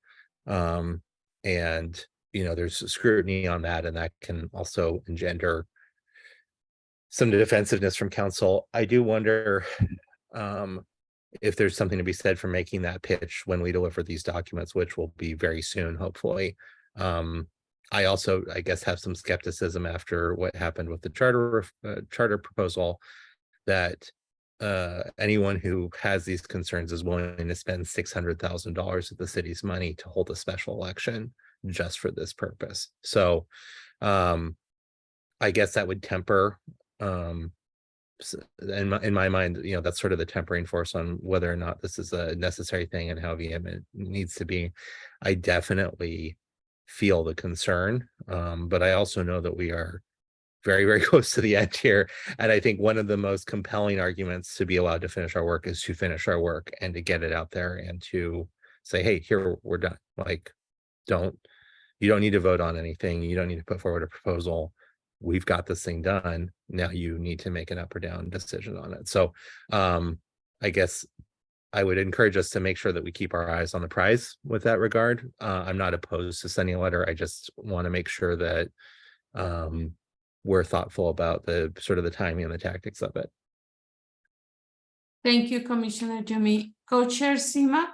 and there's scrutiny on that, and that can also engender some defensiveness from council. I do wonder if there's something to be said for making that pitch when we deliver these documents, which will be very soon, hopefully. I also, I guess, have some skepticism after what happened with the charter proposal, that anyone who has these concerns is willing to spend $600,000 of the city's money to hold a special election just for this purpose. So I guess that would temper, in my mind, that's sort of the tempering force on whether or not this is a necessary thing and how vehement it needs to be. I definitely feel the concern, but I also know that we are very, very close to the end here. And I think one of the most compelling arguments to be allowed to finish our work is to finish our work and to get it out there and to say, hey, here, we're done. Like, you don't need to vote on anything. You don't need to put forward a proposal. We've got this thing done. Now you need to make an up or down decision on it. So I guess I would encourage us to make sure that we keep our eyes on the prize with that regard. I'm not opposed to sending a letter. I just want to make sure that we're thoughtful about the sort of the timing and the tactics of it. Thank you, Commissioner Jumi. Co-Chair Sima?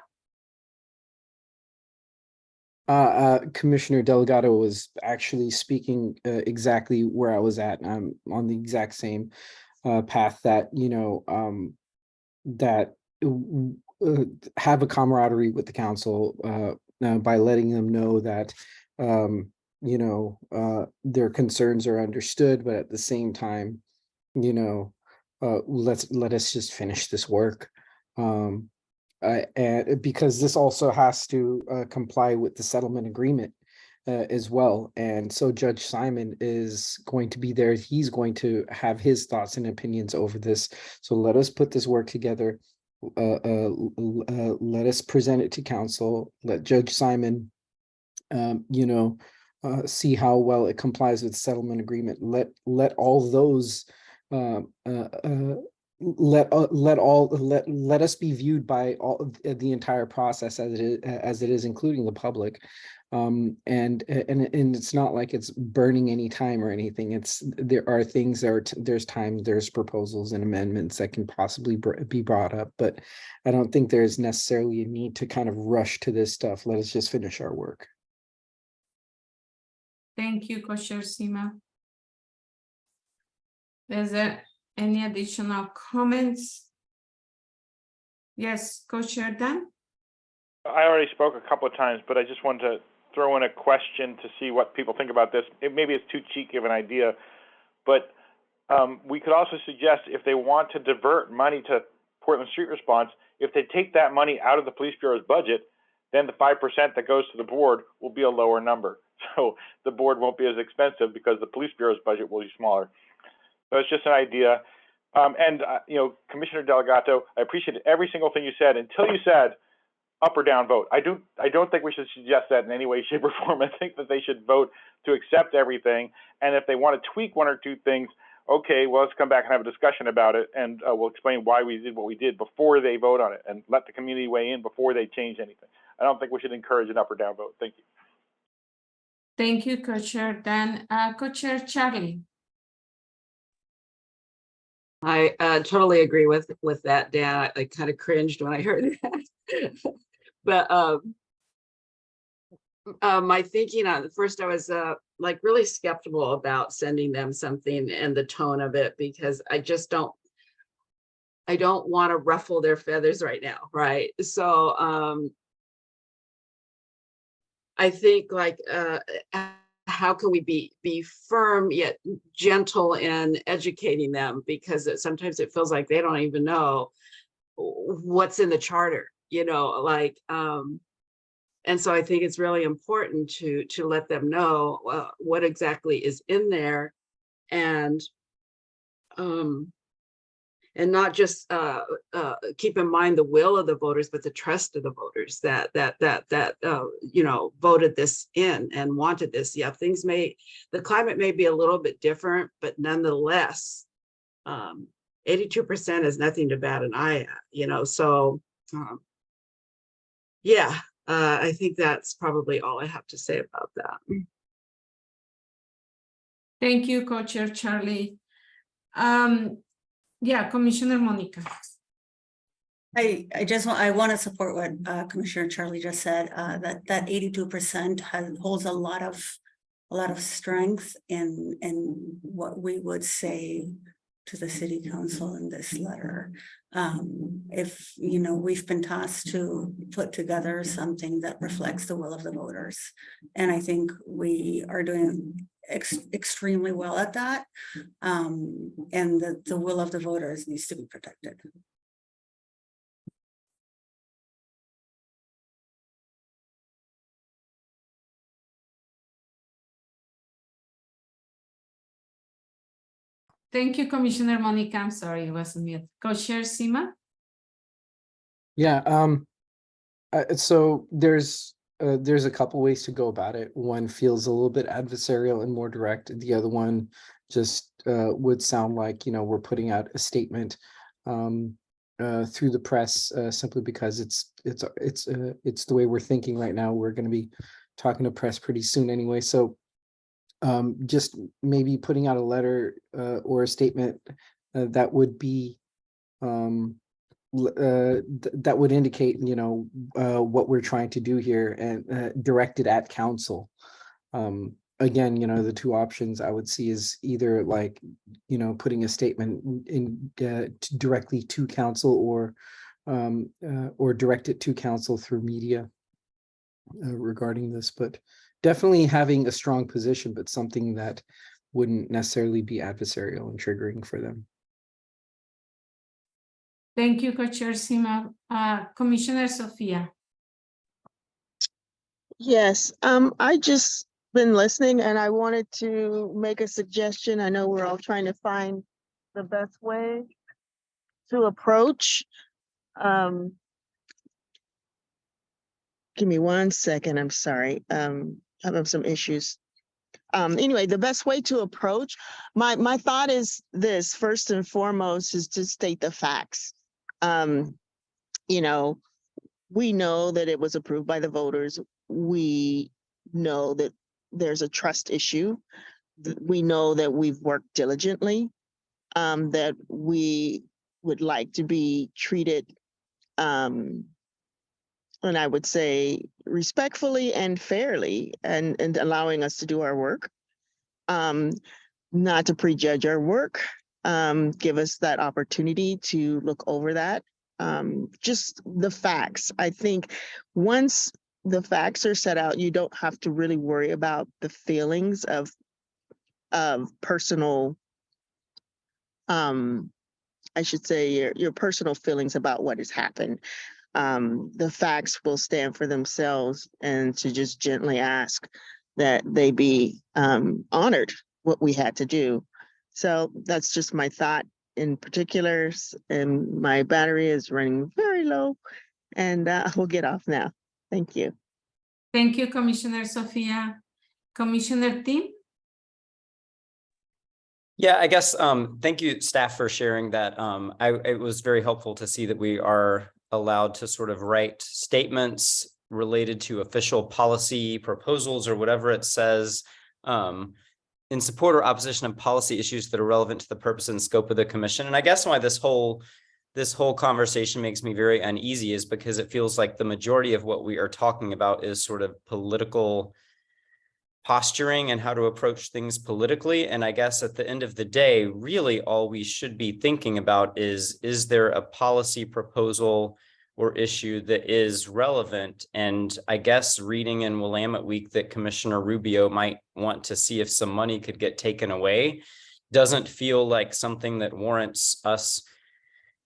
Commissioner Delgado was actually speaking exactly where I was at. I'm on the exact same path that, that have a camaraderie with the council by letting them know that, their concerns are understood, but at the same time, let us just finish this work. And because this also has to comply with the settlement agreement as well. And so Judge Simon is going to be there. He's going to have his thoughts and opinions over this. So let us put this work together. Let us present it to council. Let Judge Simon, see how well it complies with the settlement agreement. Let all those let us be viewed by all of the entire process as it is, including the public. And it's not like it's burning any time or anything. There are things there's time, there's proposals and amendments that can possibly be brought up, but I don't think there's necessarily a need to kind of rush to this stuff. Let us just finish our work. Thank you, Co-Chair Sima. Is there any additional comments? Yes, Co-Chair Dan? I already spoke a couple of times, but I just wanted to throw in a question to see what people think about this. Maybe it's too cheeky of an idea, but we could also suggest if they want to divert money to Portland Street Response, if they take that money out of the Police Bureau's budget, then the 5% that goes to the board will be a lower number. So the board won't be as expensive because the Police Bureau's budget will be smaller. So it's just an idea. You know, Commissioner Delegato, I appreciated every single thing you said until you said up or down vote. I don't think we should suggest that in any way, shape, or form. I think that they should vote to accept everything. And if they want to tweak one or two things, okay, well, let's come back and have a discussion about it, and we'll explain why we did what we did before they vote on it, and let the community weigh in before they change anything. I don't think we should encourage an up or down vote. Thank you. Thank you, Co-Chair Dan. Co-Chair Charlie? I totally agree with that, Dan. I kind of cringed when I heard that. But my thinking on first, I was like really skeptical about sending them something and the tone of it, because I don't want to ruffle their feathers right now, right? So I think like how can we be firm yet gentle in educating them, because sometimes it feels like they don't even know what's in the charter, you know, like and so I think it's really important to let them know what exactly is in there, and not just keep in mind the will of the voters, but the trust of the voters that you know, voted this in and wanted this. Yeah, the climate may be a little bit different, but nonetheless, 82% is nothing to bat an eye at, you know. So yeah, I think that's probably all I have to say about that. Thank you, Co-Chair Charlie. Yeah, Commissioner Monica. I want to support what Commissioner Charlie just said, that 82% holds a lot of strength in what we would say to the city council in this letter. If, you know, we've been tasked to put together something that reflects the will of the voters, and I think we are doing extremely well at that, and the will of the voters needs to be protected. Thank you, Commissioner Monica. I'm sorry, it wasn't mute. Co-Chair Sima? Yeah, so there's a couple ways to go about it. One feels a little bit adversarial and more direct. The other one just would sound like, you know, we're putting out a statement through the press simply because it's the way we're thinking right now. We're going to be talking to press pretty soon anyway. So just maybe putting out a letter or a statement that would be that would indicate, you know, what we're trying to do here, and directed at council. Again, you know, the two options I would see is either like, you know, putting a statement in directly to council, or direct it to council through media regarding this, but definitely having a strong position, but something that wouldn't necessarily be adversarial and triggering for them. Thank you, Co-Chair Sima. Commissioner Sophia. Yes, I just been listening and I wanted to make a suggestion. I know we're all trying to find the best way to approach. Give me 1 second, I'm sorry. I have some issues. Anyway, the best way to approach, my thought is this: first and foremost is to state the facts. You know, we know that it was approved by the voters. We know that there's a trust issue. We know that we've worked diligently, that we would like to be treated, and I would say respectfully and fairly, and allowing us to do our work. Not to prejudge our work, give us that opportunity to look over that. Just the facts. I think once the facts are set out, you don't have to really worry about the feelings of personal, I should say your personal feelings about what has happened. The facts will stand for themselves, and to just gently ask that they be honored what we had to do. So that's just my thought in particulars, and my battery is running very low, and we'll get off now. Thank you. Thank you, Commissioner Sophia. Commissioner Tim? Yeah, I guess, thank you, staff, for sharing that. It was very helpful to see that we are allowed to sort of write statements related to official policy proposals or whatever it says, in support or opposition of policy issues that are relevant to the purpose and scope of the commission. And I guess why this whole conversation makes me very uneasy is because it feels like the majority of what we are talking about is sort of political posturing and how to approach things politically. And I guess at the end of the day, really all we should be thinking about is there a policy proposal or issue that is relevant? And I guess reading in Willamette Week that Commissioner Rubio might want to see if some money could get taken away doesn't feel like something that warrants us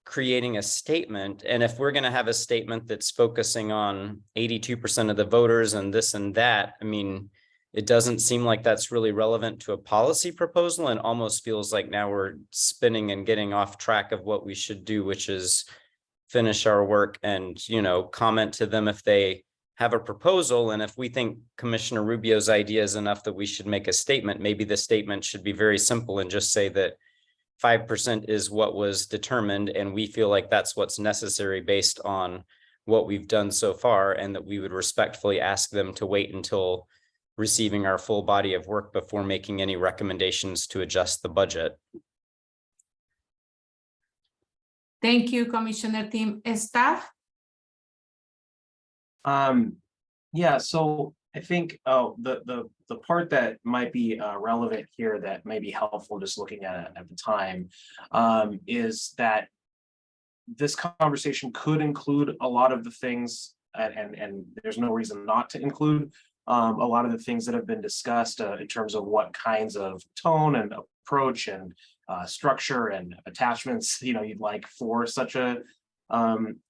creating a statement. And if we're going to have a statement that's focusing on 82% of the voters and this and that, I mean, it doesn't seem like that's really relevant to a policy proposal, and almost feels like now we're spinning and getting off track of what we should do, which is finish our work and, you know, comment to them if they have a proposal. And if we think Commissioner Rubio's idea is enough that we should make a statement, maybe the statement should be very simple and just say that 5% is what was determined, and we feel like that's what's necessary based on what we've done so far, and that we would respectfully ask them to wait until receiving our full body of work before making any recommendations to adjust the budget. Thank you, Commissioner Tim. Staff? Yeah, so I think the part that might be relevant here that may be helpful just looking at it at the time is that this conversation could include a lot of the things, and there's no reason not to include a lot of the things that have been discussed in terms of what kinds of tone and approach and structure and attachments, you know, you'd like for such an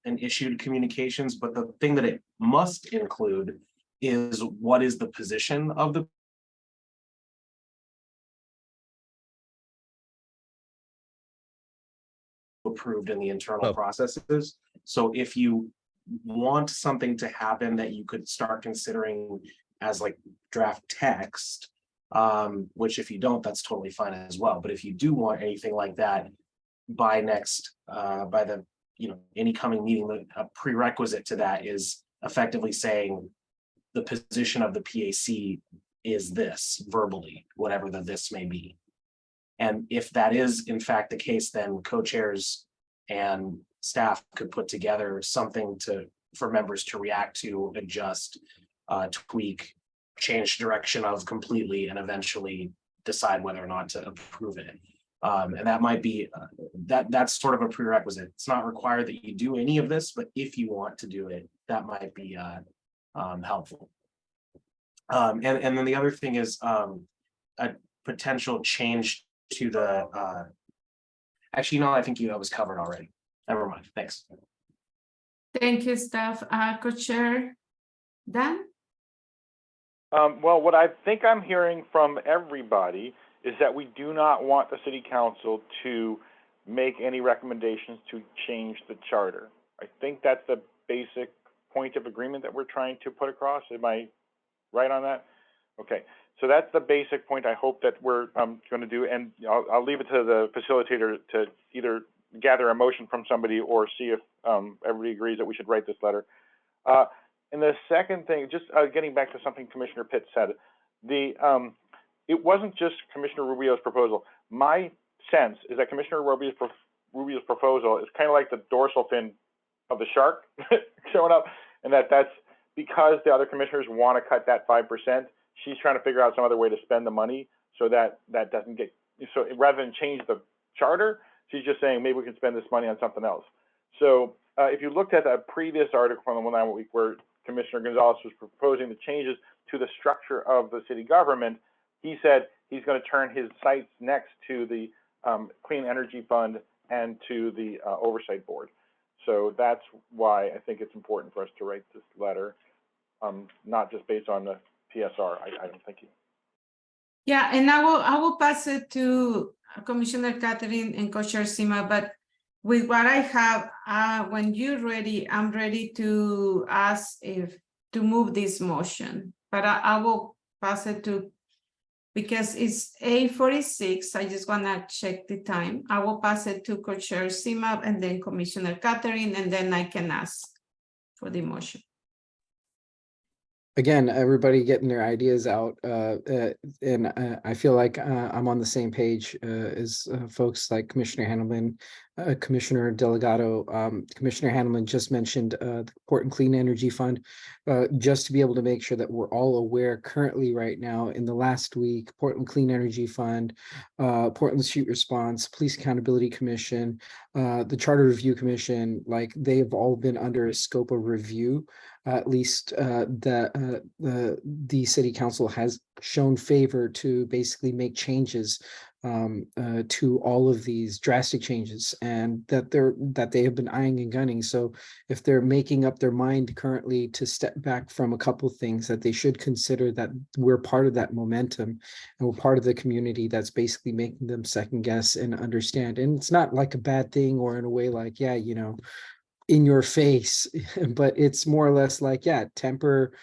issued communications. But the thing that it must include is what is the position of the approved in the internal processes. So if you want something to happen that you could start considering as like draft text, which if you don't, that's totally fine as well. But if you do want anything like that by the, you know, any coming meeting, a prerequisite to that is effectively saying the position of the PAC is this verbally, whatever this may be. And if that is in fact the case, then co-chairs and staff could put together something for members to react to, adjust, tweak, change direction of completely, and eventually decide whether or not to approve it. And that might be that's sort of a prerequisite. It's not required that you do any of this, but if you want to do it, that might be helpful. And then the other thing is a potential change to the actually, no, I think that was covered already. Never mind. Thanks. Thank you, staff. Co-chair Dan? Well, what I think I'm hearing from everybody is that we do not want the city council to make any recommendations to change the charter. I think that's the basic point of agreement that we're trying to put across. Am I right on that? Okay. So that's the basic point I hope that we're going to do, and I'll leave it to the facilitator to either gather a motion from somebody or see if everybody agrees that we should write this letter. And the second thing, just getting back to something Commissioner Pitt said, it wasn't just Commissioner Rubio's proposal. My sense is that Commissioner Rubio's proposal is kind of like the dorsal fin of the shark showing up, and that's because the other commissioners want to cut that 5%. She's trying to figure out some other way to spend the money so that doesn't get, so rather than change the charter, she's just saying maybe we can spend this money on something else. So if you looked at a previous article from the 1 week where Commissioner Gonzalez was proposing the changes to the structure of the city government, he said he's going to turn his sights next to the Clean Energy Fund and to the Oversight Board. So that's why I think it's important for us to write this letter, not just based on the PSR. I don't think. Yeah, and I will pass it to Commissioner Catherine and Co-Chair Sima, but with what I have, when you're ready, I'm ready to ask to move this motion, but I will pass it to, because it's 8:46, I just wanna check the time. I will pass it to Co-Chair Sima and then Commissioner Catherine, and then I can ask for the motion. Again, everybody getting their ideas out, and I feel like I'm on the same page as folks like Commissioner Handelman, Commissioner Delgado. Commissioner Handelman just mentioned the Portland Clean Energy Fund, just to be able to make sure that we're all aware currently right now. In the last week, Portland Clean Energy Fund, Portland Street Response, Police Accountability Commission, the Charter Review Commission, like they have all been under a scope of review. At least the city council has shown favor to basically make changes to all of these drastic changes, and that they have been eyeing and gunning. So if they're making up their mind currently to step back from a couple things, that they should consider that we're part of that momentum and we're part of the community that's basically making them second guess and understand. And it's not like a bad thing or in a way like, yeah, you know, in your face, but it's more or less like, yeah, temper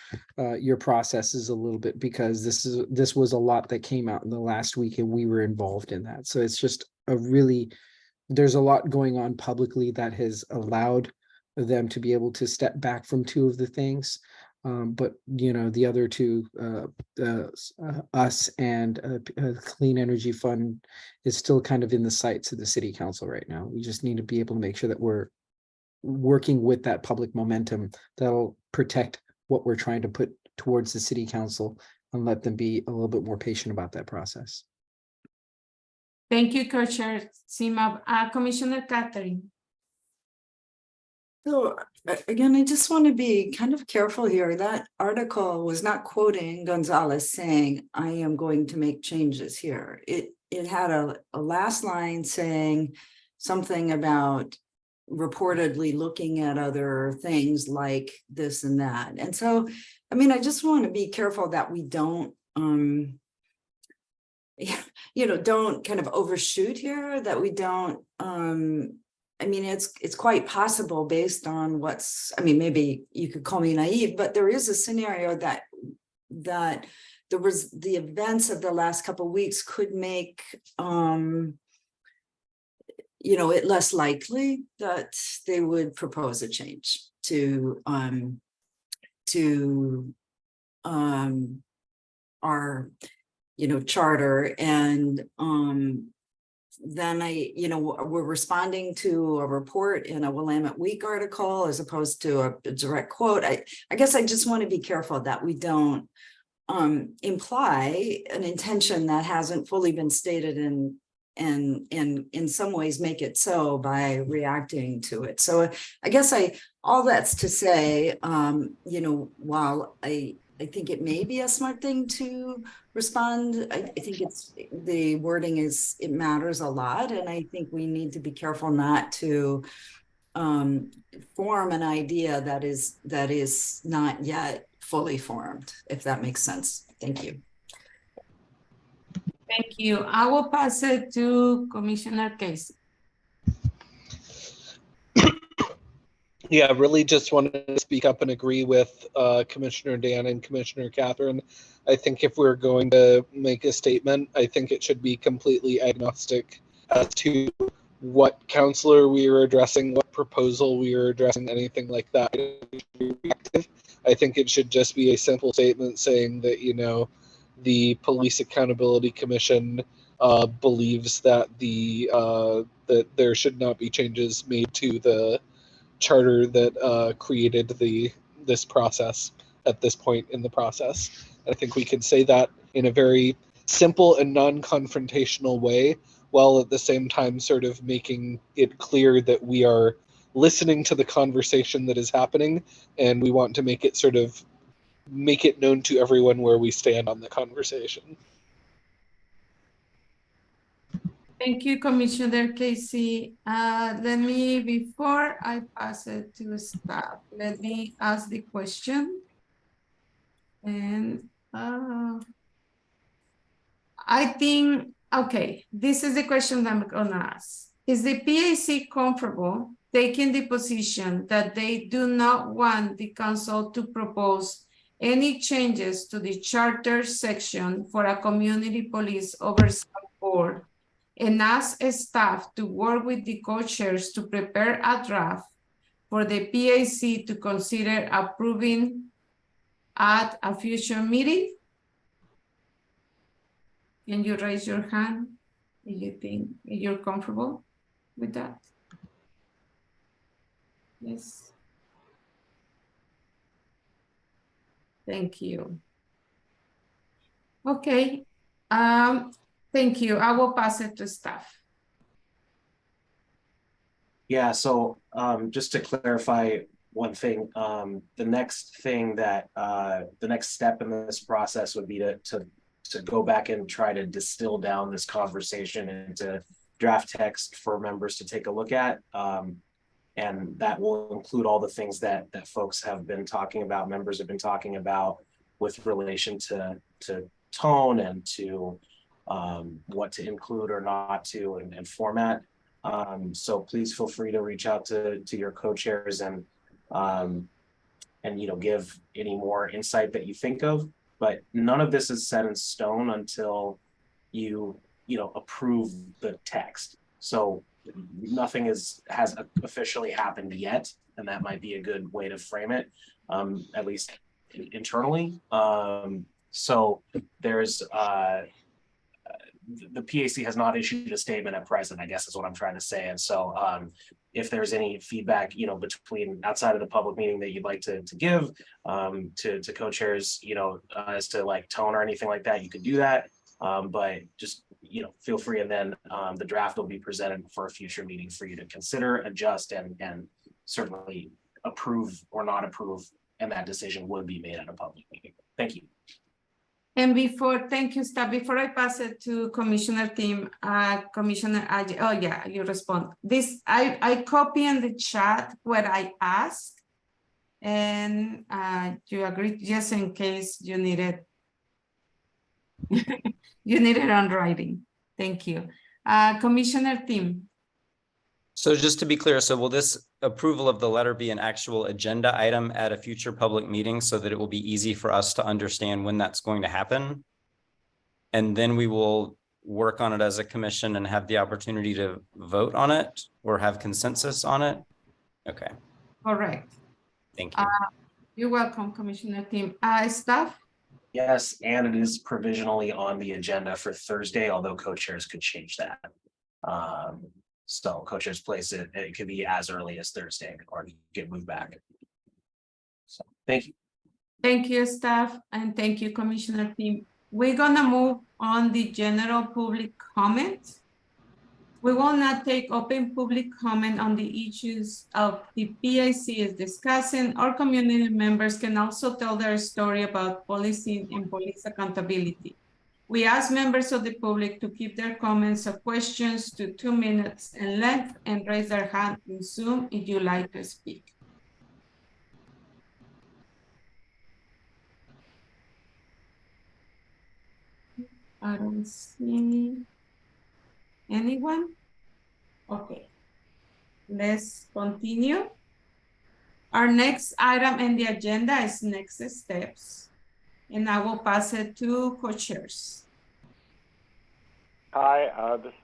your processes a little bit, because this was a lot that came out in the last week and we were involved in that. So it's just there's a lot going on publicly that has allowed them to be able to step back from two of the things. But you know, the other two, us and Clean Energy Fund is still kind of in the sights of the city council right now. We just need to be able to make sure that we're working with that public momentum that'll protect what we're trying to put towards the city council and let them be a little bit more patient about that process. Thank you, Co-Chair Sima. Commissioner Catherine. So again, I just want to be kind of careful here. That article was not quoting Gonzalez saying, I am going to make changes here. It had a last line saying something about reportedly looking at other things like this and that. And so, I mean, I just want to be careful that we don't, don't kind of overshoot here, that we don't, I mean, it's quite possible based on maybe you could call me naive, but there is a scenario that there was the events of the last couple of weeks could make, it less likely that they would propose a change to our, charter. And then we're responding to a report in a Willamette Week article as opposed to a direct quote. I guess I just want to be careful that we don't imply an intention that hasn't fully been stated and in some ways make it so by reacting to it. So I guess all that's to say, while I think it may be a smart thing to respond, I think the wording it matters a lot. And I think we need to be careful not to form an idea that is not yet fully formed, if that makes sense. Thank you. Thank you. I will pass it to Commissioner Casey. Yeah, really just wanted to speak up and agree with Commissioner Dan and Commissioner Catherine. I think if we're going to make a statement, I think it should be completely agnostic as to what counselor we are addressing, what proposal we are addressing, anything like that. I think it should just be a simple statement saying that, you know, the Police Accountability Commission believes that that there should not be changes made to the charter that created this process at this point in the process. I think we can say that in a very simple and non-confrontational way, while at the same time sort of making it clear that we are listening to the conversation that is happening, and we want to make it known to everyone where we stand on the conversation. Thank you, Commissioner Casey. Before I pass it to staff, let me ask the question. And I think, okay, this is the question I'm gonna ask. Is the PAC comfortable taking the position that they do not want the council to propose any changes to the charter section for a community police oversight board, and ask staff to work with the co-chairs to prepare a draft for the PAC to consider approving at a future meeting? Can you raise your hand if you think you're comfortable with that? Yes. Thank you. Okay. Thank you. I will pass it to staff. Yeah, so just to clarify one thing, the next thing that the next step in this process would be to go back and try to distill down this conversation into draft text for members to take a look at. And that will include all the things that folks have been talking about, members have been talking about with relation to tone and to what to include or not to and format. So please feel free to reach out to your co-chairs and you know, give any more insight that you think of. But none of this is set in stone until you know, approve the text. So nothing has officially happened yet, and that might be a good way to frame it, at least internally. So there's the PAC has not issued a statement at present, I guess is what I'm trying to say. And so if there's any feedback, you know, between outside of the public meeting that you'd like to give to co-chairs, you know, as to like tone or anything like that, you could do that. But just, you know, feel free, and then the draft will be presented for a future meeting for you to consider, adjust, and certainly approve or not approve, and that decision would be made at a public meeting. Thank you. And thank you, staff. Before I pass it to Commissioner Tim, Commissioner, oh yeah, you respond. This, I copy in the chat what I asked, and you agree, just in case you need it. You need it on writing. Thank you. Commissioner Tim. So just to be clear, so will this approval of the letter be an actual agenda item at a future public meeting so that it will be easy for us to understand when that's going to happen? And then we will work on it as a commission and have the opportunity to vote on it or have consensus on it? Okay. Correct. Thank you. You're welcome, Commissioner Tim. Staff? Yes, and it is provisionally on the agenda for Thursday, although co-chairs could change that. So co-chairs place it could be as early as Thursday or get moved back. So thank you. Thank you, staff, and thank you, Commissioner Tim. We're gonna move on the general public comment. We will not take open public comment on the issues of the PAC is discussing. Our community members can also tell their story about policing and police accountability. We ask members of the public to keep their comments or questions to 2 minutes in length and raise their hand in Zoom if you like to speak. I don't see anyone. Okay, let's continue. Our next item in the agenda is next steps. And I will pass it to co-chairs. Hi, this is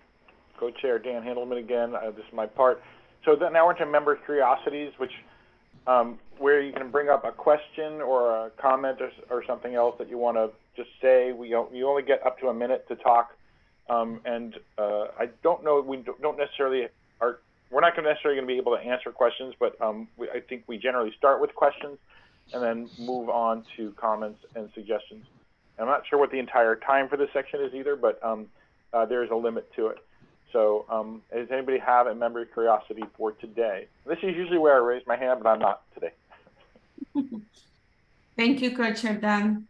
Co-Chair Dan Handelman again. This is my part. So then now we're into member curiosities, which where you can bring up a question or a comment or something else that you want to just say. You only get up to a minute to talk, and I don't know. We don't necessarily are. We're not necessarily going to be able to answer questions, but I think we generally start with questions and then move on to comments and suggestions. I'm not sure what the entire time for this section is either, but there's a limit to it. So does anybody have a member curiosity for today? This is usually where I raise my hand, but I'm not today. Thank you, Co-Chair Dan.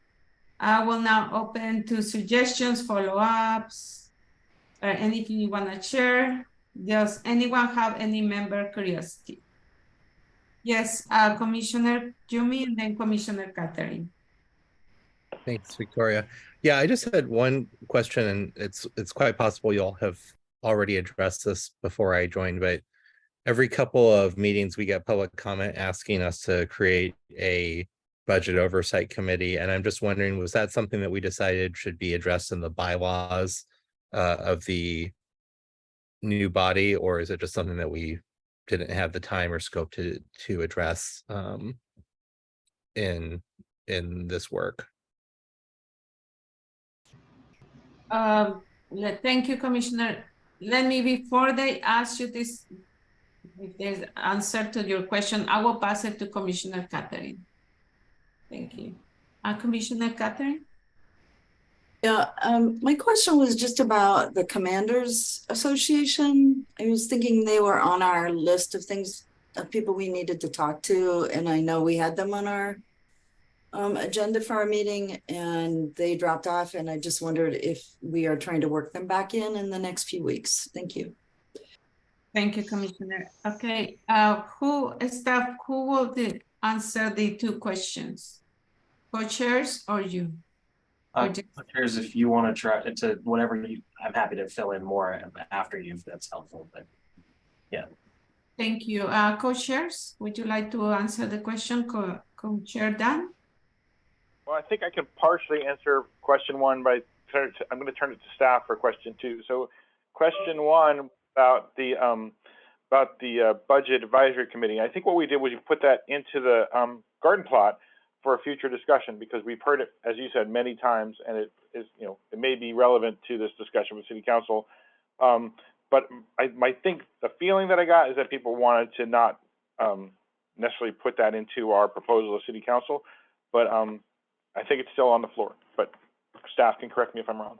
I will now open to suggestions, follow-ups, or anything you want to share. Does anyone have any member curiosity? Yes, Commissioner Yumi and then Commissioner Catherine. Thanks, Victoria. Yeah, I just had one question, and it's quite possible you all have already addressed this before I joined, but every couple of meetings we get public comment asking us to create a budget oversight committee, and I'm just wondering, was that something that we decided should be addressed in the bylaws of the new body, or is it just something that we didn't have the time or scope to address in this work? Thank you, Commissioner. Let me, before they ask you this, if there's answer to your question, I will pass it to Commissioner Catherine. Thank you. Commissioner Catherine? Yeah, my question was just about the Commanders Association. I was thinking they were on our list of things, of people we needed to talk to, and I know we had them on our agenda for our meeting, and they dropped off, and I just wondered if we are trying to work them back in the next few weeks. Thank you. Thank you, Commissioner. Okay, who will answer the two questions? Co-chairs or you? Co-chairs, if you want to try to whatever I'm happy to fill in more after you if that's helpful. But yeah. Thank you. Co-chairs, would you like to answer the question? Co-chair Dan? Well, I think I can partially answer question one by I'm going to turn it to staff for question two. So question one about the budget advisory committee. I think what we did was you put that into the garden plot for a future discussion, because we've heard it, as you said, many times, and it is, it may be relevant to this discussion with City Council. But I think the feeling that I got is that people wanted to not necessarily put that into our proposal of City Council, but I think it's still on the floor, but staff can correct me if I'm wrong.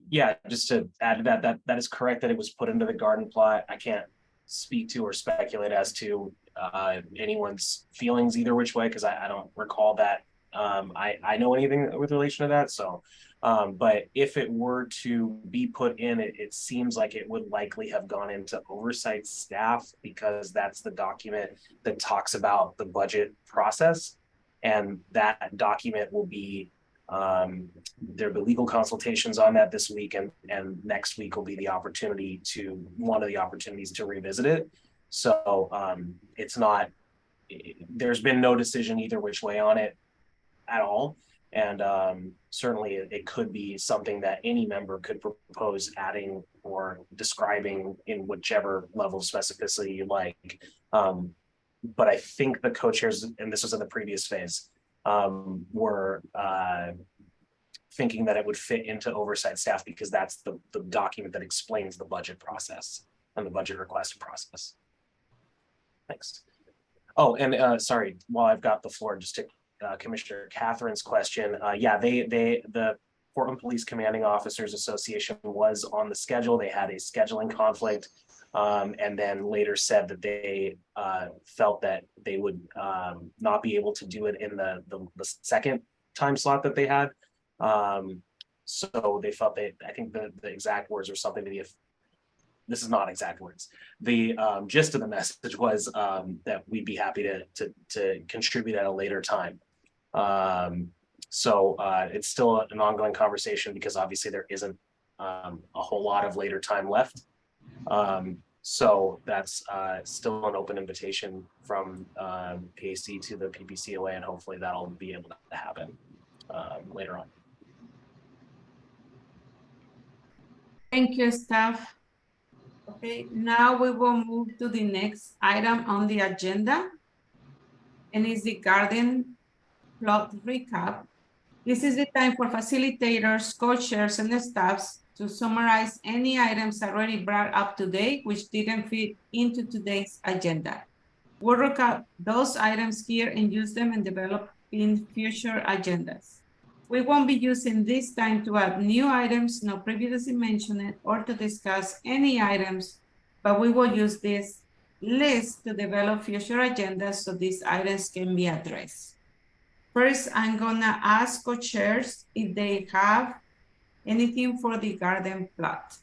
Yeah, just to add to that is correct that it was put into the garden plot. I can't speak to or speculate as to anyone's feelings either which way, because I don't recall that I know anything with relation to that. So, but if it were to be put in, it seems like it would likely have gone into oversight staff, because that's the document that talks about the budget process. And that document will be, there'll be legal consultations on that this week, and next week will be one of the opportunities to revisit it. So it's not, there's been no decision either which way on it at all. And certainly it could be something that any member could propose adding or describing in whichever level of specificity you like. But I think the co-chairs, and this was in the previous phase, were thinking that it would fit into oversight staff, because that's the document that explains the budget process and the budget request process. Thanks. Oh, and sorry, while I've got the floor, just to Commissioner Catherine's question. Yeah, the Portland Police Commanding Officers Association was on the schedule. They had a scheduling conflict, and then later said that they felt that they would not be able to do it in the second time slot that they had. So they felt that, I think the exact words or something to the, if this is not exact words, the gist of the message was that we'd be happy to contribute at a later time. So it's still an ongoing conversation, because obviously there isn't a whole lot of later time left. So that's still an open invitation from PAC to the PPCOA, and hopefully that'll be able to happen later on. Thank you, staff. Okay, now we will move to the next item on the agenda. And it's the garden plot recap. This is the time for facilitators, co-chairs, and the staffs to summarize any items already brought up today which didn't fit into today's agenda. We'll recap those items here and use them and develop in future agendas. We won't be using this time to add new items not previously mentioned or to discuss any items, but we will use this list to develop future agendas so these items can be addressed. First, I'm gonna ask co-chairs if they have anything for the garden plot.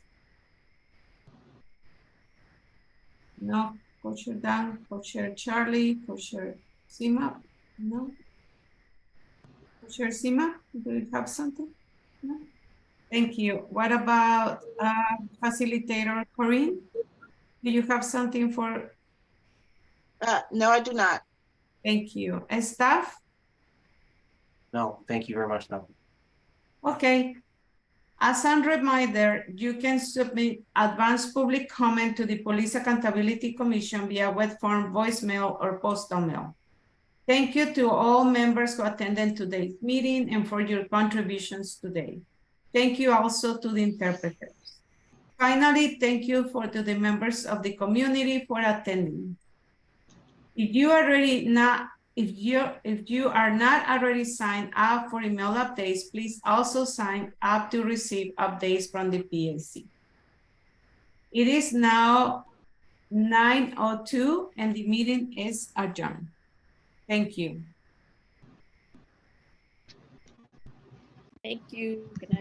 No, co-chair Dan, co-chair Charlie, co-chair Sima, no? Co-chair Sima, do you have something? No? Thank you. What about facilitator Corinne? Do you have something for? No, I do not. Thank you. And staff? No, thank you very much. No. Okay. As a reminder, you can submit advanced public comment to the Police Accountability Commission via web form, voicemail, or postal mail. Thank you to all members who attended today's meeting and for your contributions today. Thank you also to the interpreters. Finally, thank you to the members of the community for attending. If you are not already signed up for email updates, please also sign up to receive updates from the PAC. It is now 9:02 and the meeting is adjourned. Thank you. Thank you. Good night.